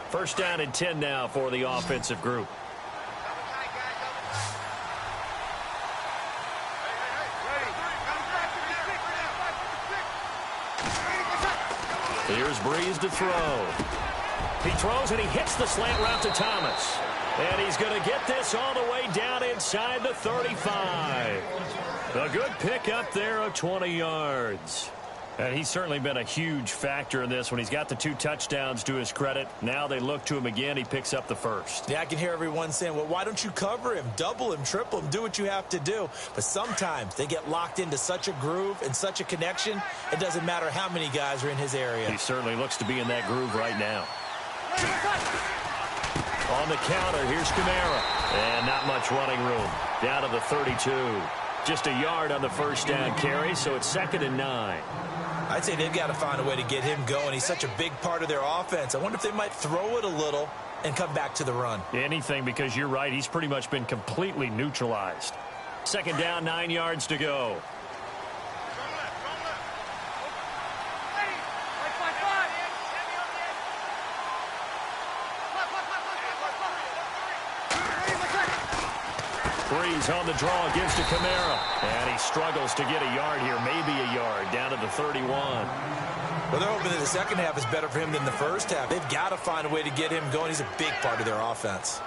C: First down and 10 now for the offensive group. Here's Breeze to throw. He throws and he hits the slant route to Thomas. And he's going to get this all the way down inside the 35. A good pickup there of 20 yards. And he's certainly been a huge factor in this when he's got the 2 touchdowns to his credit. Now they look to him again. He picks up the first.
D: Yeah, I can hear everyone saying, well, why don't you cover him, double him, triple him, do what you have to do. But sometimes they get locked into such a groove and such a connection, it doesn't matter how many guys are in his area.
C: He certainly looks to be in that groove right now. On the counter, here's Kamara. And not much running room. Down to the 32. Just a yard on the first down carry, so it's 2nd and 9.
D: I'd say they've got to find a way to get him going. He's such a big part of their offense. I wonder if they might throw it a little and come back to the run.
C: Anything, because you're right. He's pretty much been completely neutralized. 2nd down, 9 yards to go. Breeze on the draw, gives to Kamara. And he struggles to get a yard here, maybe a yard, down to the 31.
D: Well, they're hoping that the second half is better for him than the first half. They've got to find a way to get him going. He's a big part of their offense.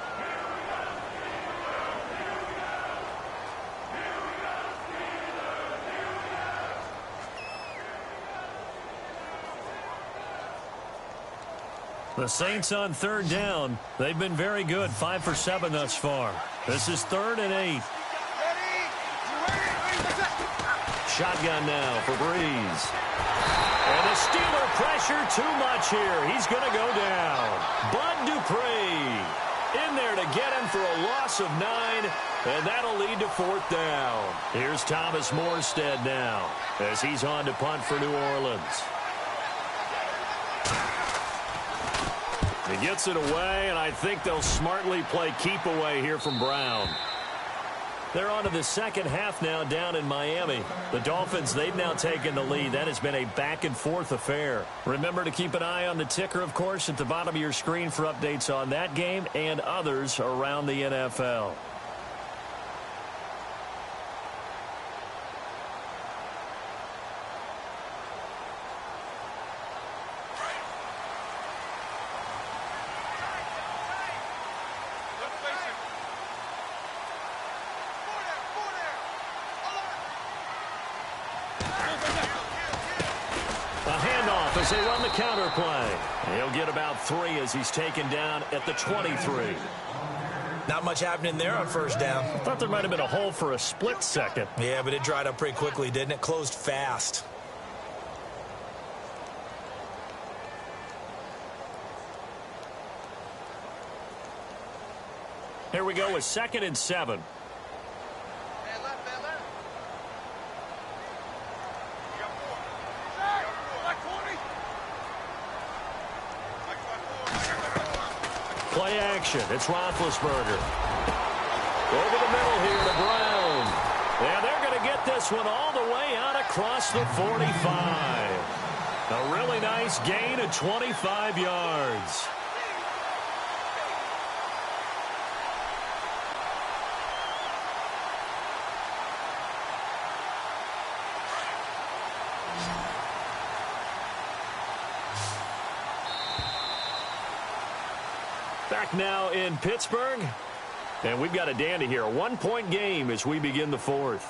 C: The Saints on 3rd down. They've been very good, 5 for 7 thus far. This is 3rd and 8. Shotgun now for Breeze. And the Steeler pressure too much here. He's going to go down. Bud Dupree. In there to get him for a loss of 9, and that'll lead to 4th down. Here's Thomas Morstead now as he's on to punt for New Orleans. He gets it away, and I think they'll smartly play keep away here from Brown. They're on to the second half now down in Miami. The Dolphins, they've now taken the lead. That has been a back-and-forth affair. Remember to keep an eye on the ticker, of course, at the bottom of your screen for updates on that game and others around the NFL. As they run the counter play. He'll get about 3 as he's taken down at the 23.
D: Not much happening there on first down.
C: I thought there might have been a hole for a split second.
D: Yeah, but it dried up pretty quickly, didn't it? Closed fast.
C: Here we go with 2nd and 7. Play action. It's Roethlisberger. Over the middle here to Brown. And they're going to get this one all the way out across the 45. A really nice gain of 25 yards. Back now in Pittsburgh, and we've got a dandy here. A 1-point game as we begin the 4th.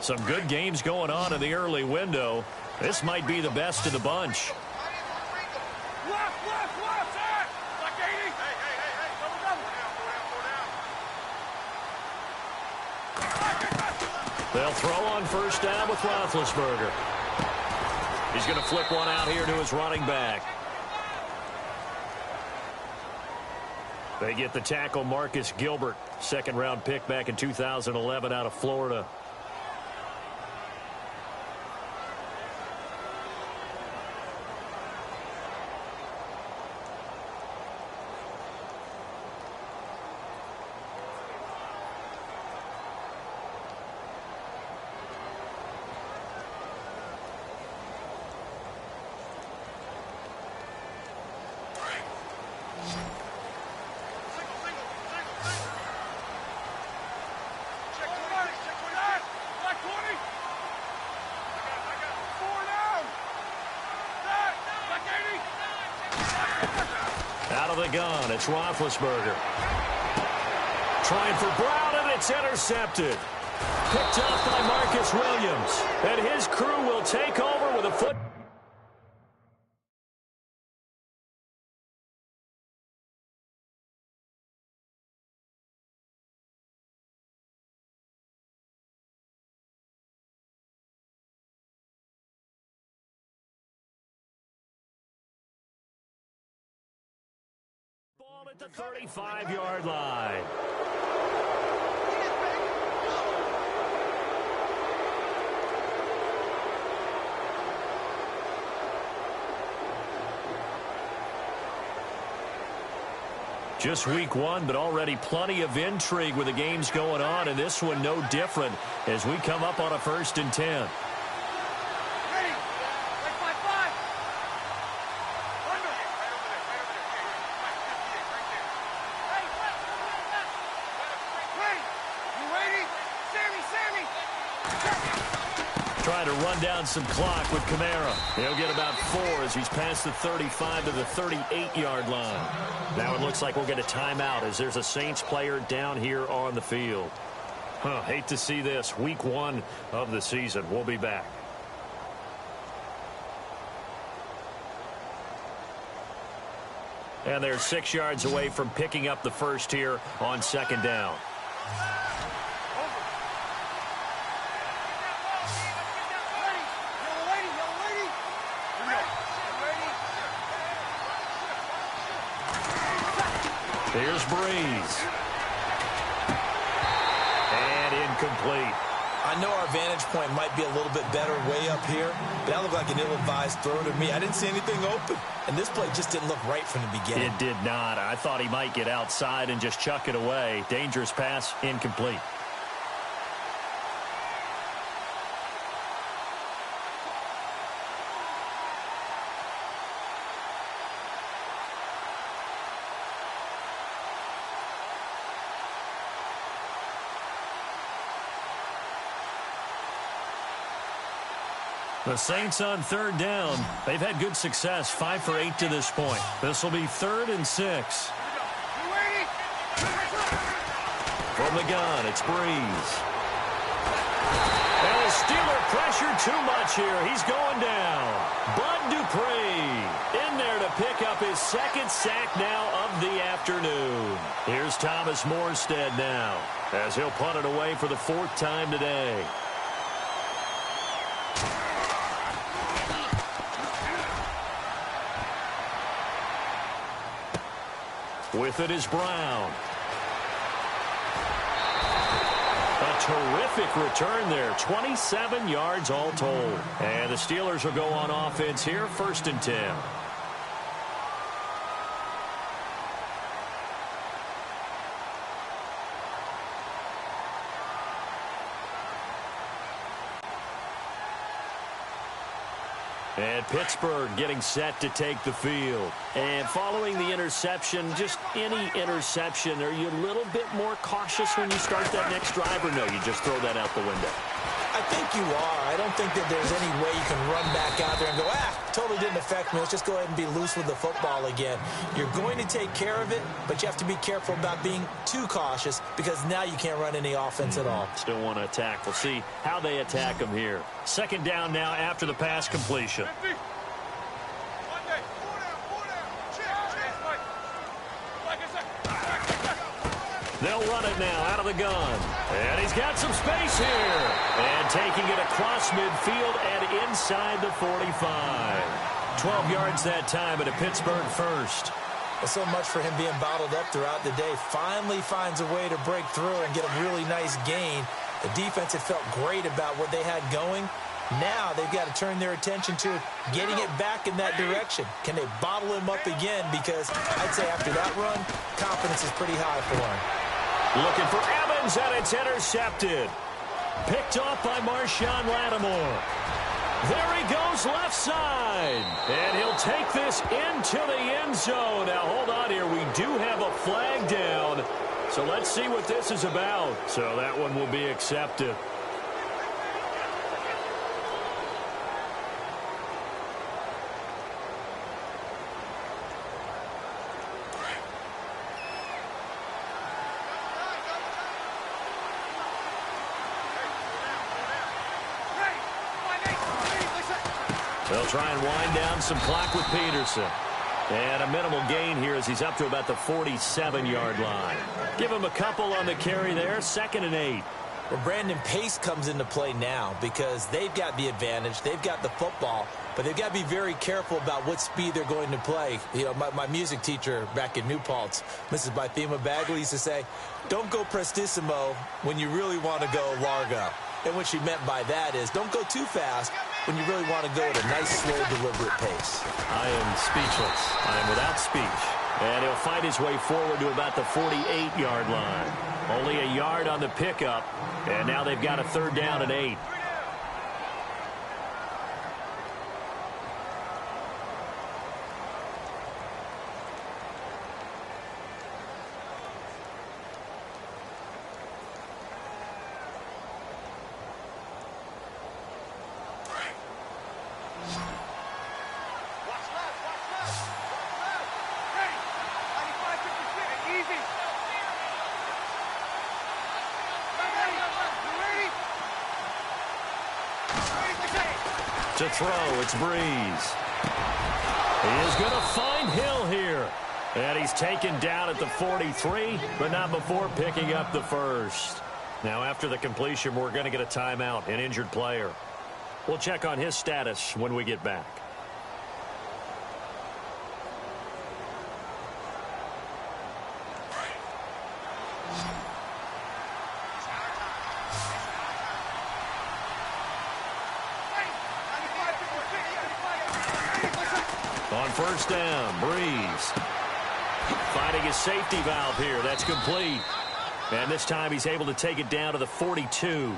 C: Some good games going on in the early window. This might be the best of the bunch. They'll throw on first down with Roethlisberger. He's going to flip one out here to his running back. They get the tackle, Marcus Gilbert, second-round pick back in 2011 out of Florida. Out of the gun, it's Roethlisberger. Trying for Brown, and it's intercepted. Picked off by Marcus Williams. And his crew will take over with a foot. Ball at the 35-yard line. Just week 1, but already plenty of intrigue with the games going on, and this one no different as we come up on a 1st and 10. Trying to run down some clock with Kamara. He'll get about 4 as he's past the 35 to the 38-yard line. Now it looks like we'll get a timeout as there's a Saints player down here on the field. Hate to see this. Week 1 of the season. We'll be back. And they're 6 yards away from picking up the first here on second down. Here's Breeze. And incomplete.
D: I know our vantage point might be a little bit better way up here, but that looked like an ill-advised throw to me. I didn't see anything open, and this play just didn't look right from the beginning.
C: It did not. I thought he might get outside and just chuck it away. Dangerous pass, incomplete. The Saints on third down. They've had good success, 5 for 8 to this point. This will be 3rd and 6. From the gun, it's Breeze. And the Steeler pressure too much here. He's going down. Bud Dupree in there to pick up his 2nd sack now of the afternoon. Here's Thomas Morstead now as he'll punt it away for the 4th time today. With it is Brown. A terrific return there. 27 yards all told. And the Steelers will go on offense here, 1st and 10. And Pittsburgh getting set to take the field. And following the interception, just any interception, are you a little bit more cautious when you start that next drive, or no, you just throw that out the window?
D: I think you are. I don't think that there's any way you can run back out there and go, totally didn't affect me. Let's just go ahead and be loose with the football again. You're going to take care of it, but you have to be careful about being too cautious because now you can't run any offense at all.
C: Still want to attack. We'll see how they attack them here. 2nd down now after the pass completion. They'll run it now out of the gun. And he's got some space here. And taking it across midfield and inside the 45. 12 yards that time at a Pittsburgh first.
D: Well, so much for him being bottled up throughout the day. Finally finds a way to break through and get a really nice gain. The defense had felt great about what they had going. Now they've got to turn their attention to getting it back in that direction. Can they bottle him up again? Because I'd say after that run, confidence is pretty high for him.
C: Looking for Evans, and it's intercepted. Picked off by Marshawn Lattimore. There he goes left side. And he'll take this into the end zone. Now, hold on here. We do have a flag down. So let's see what this is about. So that one will be accepted. They'll try and wind down some clock with Peterson. And a minimal gain here as he's up to about the 47-yard line. Give him a couple on the carry there, 2nd and 8.
D: Well, Brandon, pace comes into play now because they've got the advantage. They've got the football, but they've got to be very careful about what speed they're going to play. You know, my music teacher back in New Paltz, Mrs. Bythema Bagley, used to say, don't go prestissimo when you really want to go largo. And what she meant by that is don't go too fast when you really want to go at a nice, slow, deliberate pace.
C: I am speechless. I am without speech. And he'll fight his way forward to about the 48-yard line. Only a yard on the pickup, and now they've got a 3rd down and 8. To throw, it's Breeze. He is going to find Hill here. And he's taken down at the 43, but not before picking up the first. Now, after the completion, we're going to get a timeout, an injured player. We'll check on his status when we get back. On first down, Breeze finding his safety valve here. That's complete. And this time he's able to take it down to the 42.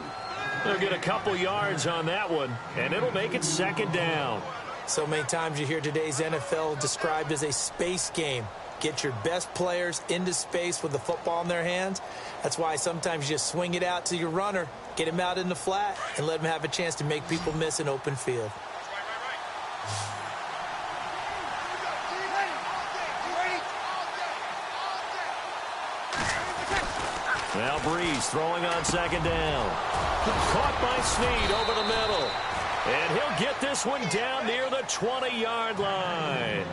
C: They'll get a couple yards on that one, and it'll make it second down.
D: So many times you hear today's NFL described as a space game. Get your best players into space with the football in their hands. That's why sometimes you just swing it out to your runner, get him out in the flat, and let him have a chance to make people miss an open field.
C: Now Breeze throwing on second down. Caught by Snead over the middle. And he'll get this one down near the 20-yard line.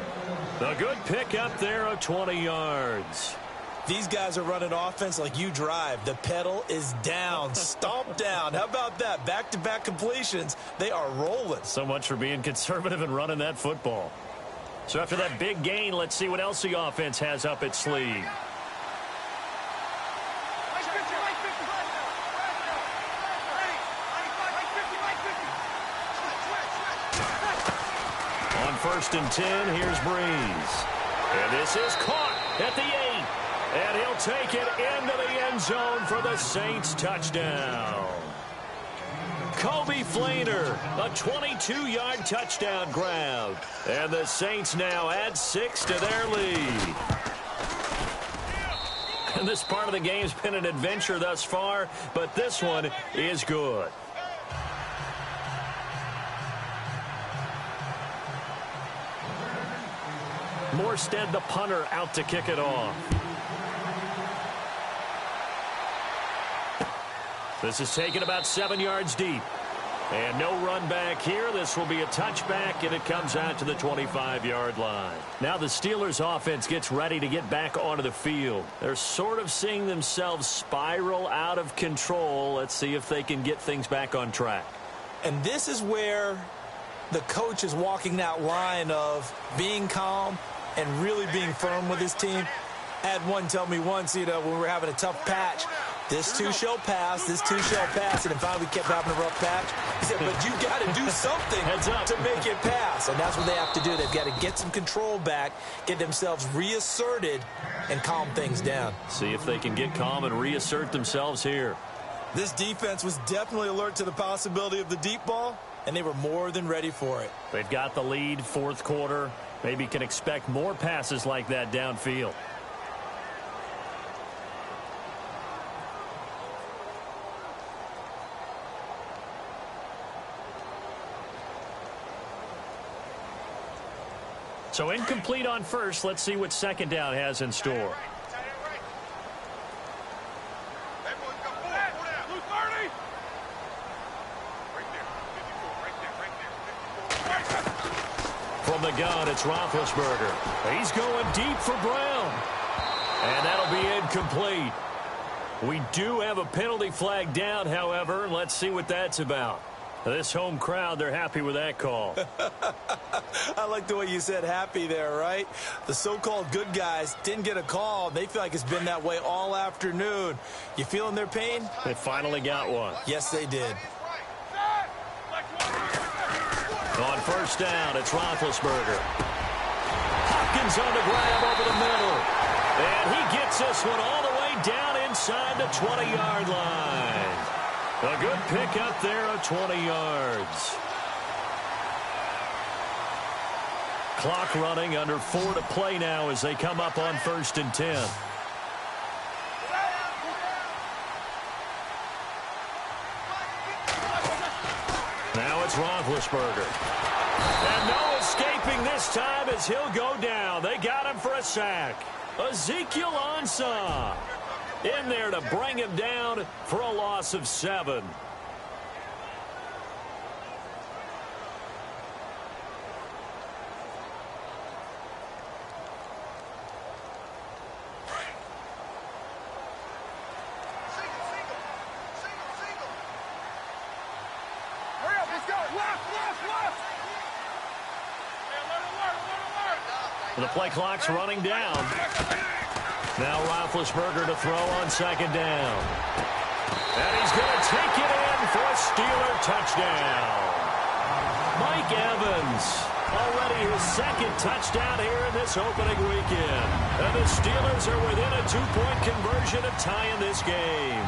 C: A good pickup there of 20 yards.
D: These guys are running offense like you drive. The pedal is down, stomped down. How about that? Back-to-back completions. They are rolling.
C: So much for being conservative and running that football. So after that big gain, let's see what else the offense has up its sleeve. First and 10, here's Breeze. And this is caught at the 8. And he'll take it into the end zone for the Saints touchdown. Kobe Flainer, a 22-yard touchdown grab. And the Saints now add 6 to their lead. And this part of the game's been an adventure thus far, but this one is good. Morstead, the punter, out to kick it off. This is taken about 7 yards deep. And no run back here. This will be a touchback, and it comes out to the 25-yard line. Now the Steelers' offense gets ready to get back onto the field. They're sort of seeing themselves spiral out of control. Let's see if they can get things back on track.
D: And this is where the coach is walking that line of being calm and really being firm with his team. I had one tell me once, when we were having a tough patch, this too shall pass, this too shall pass, and then finally we kept having a rough patch. He said, but you got to do something to make it pass, and that's what they have to do. They've got to get some control back, get themselves reasserted, and calm things down.
C: See if they can get calm and reassert themselves here.
D: This defense was definitely alert to the possibility of the deep ball, and they were more than ready for it.
C: They've got the lead, fourth quarter. Maybe can expect more passes like that downfield. So incomplete on first. Let's see what second down has in store. From the gun, it's Roethlisberger. He's going deep for Brown. And that'll be incomplete. We do have a penalty flag down, however. Let's see what that's about. This home crowd, they're happy with that call.
D: I like the way you said happy there, right? The so-called good guys didn't get a call. They feel like it's been that way all afternoon. You feeling their pain?
C: They finally got one.
D: Yes, they did.
C: On first down, it's Roethlisberger. Hopkins on the grab over the middle. And he gets this one all the way down inside the 20-yard line. A good pickup there of 20 yards. Clock running, under 4 to play now as they come up on first and 10. Now it's Roethlisberger. And no escaping this time as he'll go down. They got him for a sack. Ezekiel Ansah in there to bring him down for a loss of 7. The play clock's running down. Now Roethlisberger to throw on second down. And he's going to take it in for a Steeler touchdown. Mike Evans, already his second touchdown here in this opening weekend. And the Steelers are within a 2-point conversion of tying this game.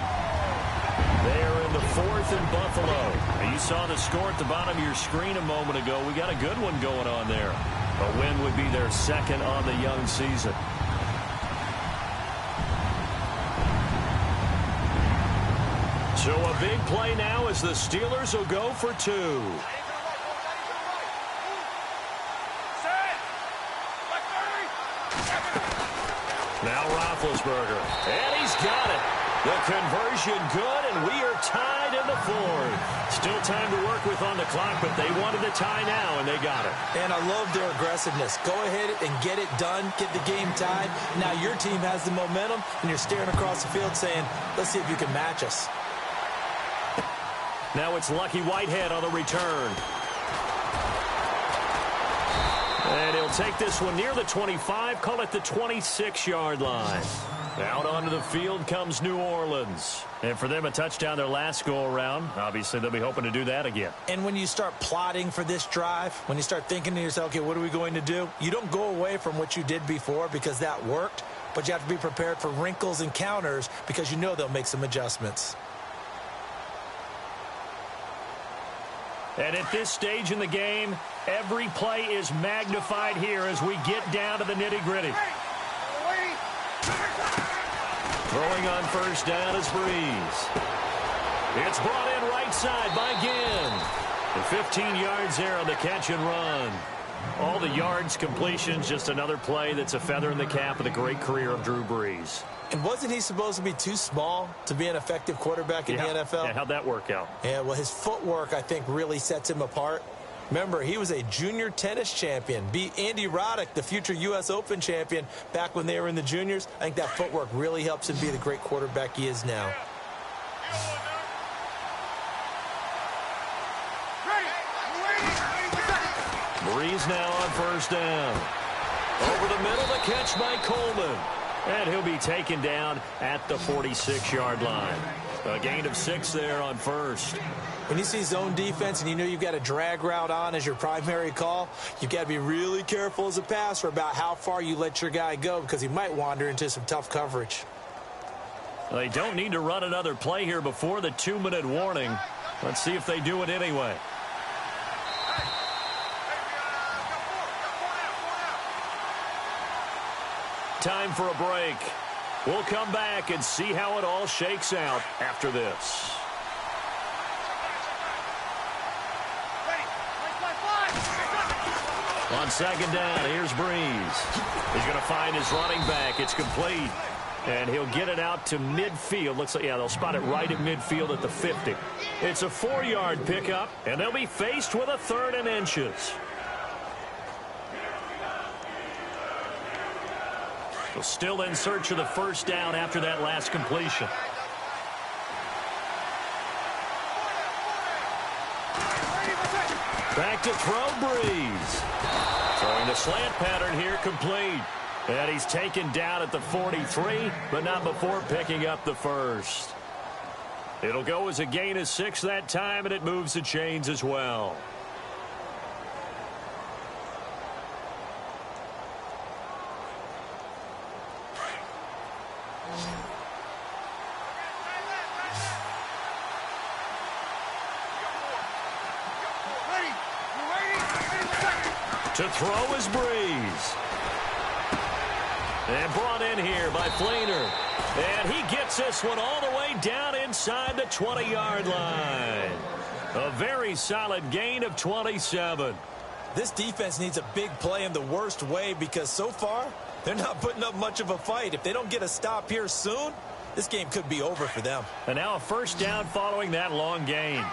C: They're in the fourth in Buffalo. And you saw the score at the bottom of your screen a moment ago. We got a good one going on there. A win would be their second on the young season. So a big play now as the Steelers will go for two. Now Roethlisberger, and he's got it. The conversion good, and we are tied in the fourth. Still time to work with on the clock, but they wanted the tie now, and they got it.
D: And I love their aggressiveness. Go ahead and get it done, get the game tied. Now your team has the momentum, and you're staring across the field saying, let's see if you can match us.
C: Now it's Lucky Whitehead on the return. And he'll take this one near the 25, call it the 26-yard line. Out onto the field comes New Orleans. And for them, a touchdown their last go-around. Obviously, they'll be hoping to do that again.
D: And when you start plotting for this drive, when you start thinking to yourself, okay, what are we going to do? You don't go away from what you did before because that worked, but you have to be prepared for wrinkles and counters because you know they'll make some adjustments.
C: And at this stage in the game, every play is magnified here as we get down to the nitty-gritty. Throwing on first down is Breeze. It's brought in right side by Ginn. And 15 yards there on the catch and run. All the yards, completions, just another play that's a feather in the cap of the great career of Drew Brees.
D: And wasn't he supposed to be too small to be an effective quarterback in the NFL?
C: Yeah, how'd that work out?
D: Yeah, well, his footwork, I think, really sets him apart. Remember, he was a junior tennis champion, beat Andy Roddick, the future U.S. Open champion, back when they were in the juniors. I think that footwork really helps him be the great quarterback he is now.
C: Breeze now on first down. Over the middle, the catch by Coleman. And he'll be taken down at the 46-yard line. A gain of 6 there on first.
D: When you see zone defense and you know you've got a drag route on as your primary call, you've got to be really careful as a passer about how far you let your guy go because he might wander into some tough coverage.
C: They don't need to run another play here before the 2-minute warning. Let's see if they do it anyway. Time for a break. We'll come back and see how it all shakes out after this. On second down, here's Breeze. He's going to find his running back. It's complete. And he'll get it out to midfield. Looks like, yeah, they'll spot it right at midfield at the 50. It's a 4-yard pickup, and they'll be faced with a 3rd and inches. Still in search of the first down after that last completion. Back to throw, Breeze. Throwing the slant pattern here, complete. And he's taken down at the 43, but not before picking up the first. It'll go as a gain of 6 that time, and it moves the chains as well. To throw is Breeze. And brought in here by Flainer. And he gets this one all the way down inside the 20-yard line. A very solid gain of 27.
D: This defense needs a big play in the worst way because so far, they're not putting up much of a fight. If they don't get a stop here soon, this game could be over for them.
C: And now a first down following that long gain.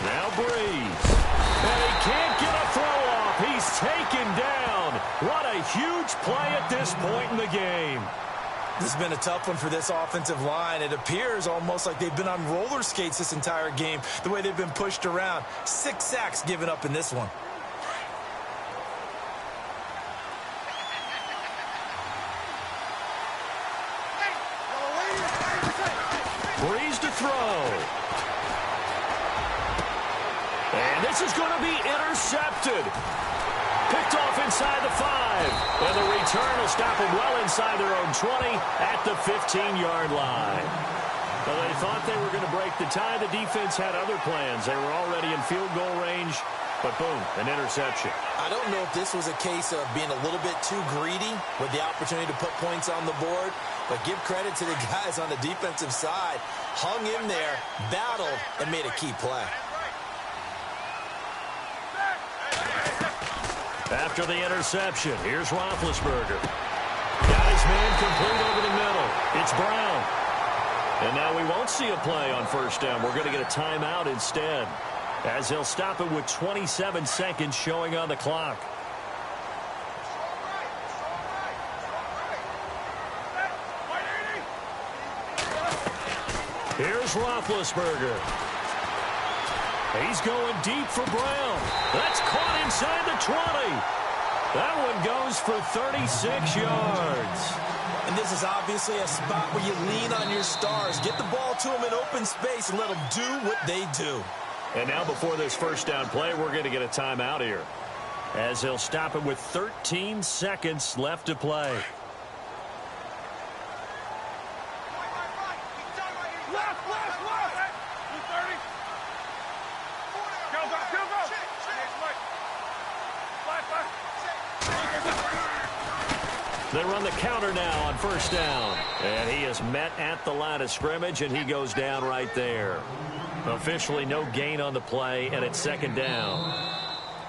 C: Now Breeze. And he can't get a throw off. He's taken down. What a huge play at this point in the game.
D: This has been a tough one for this offensive line. It appears almost like they've been on roller skates this entire game, the way they've been pushed around. 6 sacks given up in this one.
C: Breeze to throw. And this is going to be intercepted. Picked off inside the 5. And the return will stop them well inside their own 20 at the 15-yard line. Well, they thought they were going to break the tie. The defense had other plans. They were already in field goal range. But boom, an interception.
D: I don't know if this was a case of being a little bit too greedy with the opportunity to put points on the board. But give credit to the guys on the defensive side. Hung in there, battled, and made a key play.
C: After the interception, here's Roethlisberger. Got his man complete over the middle. It's Brown. And now we won't see a play on first down. We're going to get a timeout instead, as they'll stop it with 27 seconds showing on the clock. Here's Roethlisberger. He's going deep for Brown. That's caught inside the 20. That one goes for 36 yards.
D: And this is obviously a spot where you lean on your stars. Get the ball to them in open space and let them do what they do.
C: And now before this first down play, we're going to get a timeout here, as they'll stop it with 13 seconds left to play. They run the counter now on first down. And he is met at the line of scrimmage, and he goes down right there. Officially no gain on the play, and it's second down.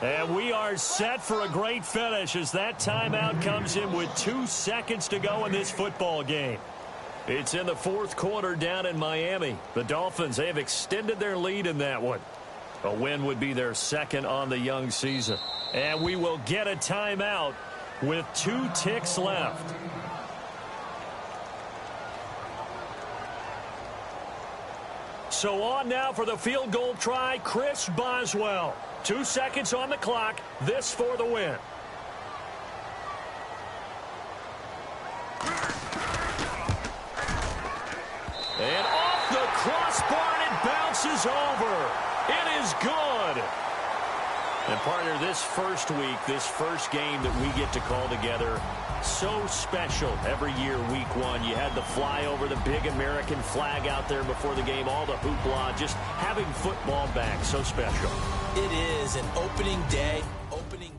C: And we are set for a great finish as that timeout comes in with 2 seconds to go in this football game. It's in the fourth quarter down in Miami. The Dolphins, they have extended their lead in that one. A win would be their second on the young season. And we will get a timeout with 2 ticks left. So on now for the field goal try, Chris Boswell. 2 seconds on the clock. This for the win. And off the crossbar, and it bounces over. It is good. And partner, this first week, this first game that we get to call together, so special every year, week 1. You had the flyover, the big American flag out there before the game, all the hoopla, just having football back, so special.
D: It is an opening day, opening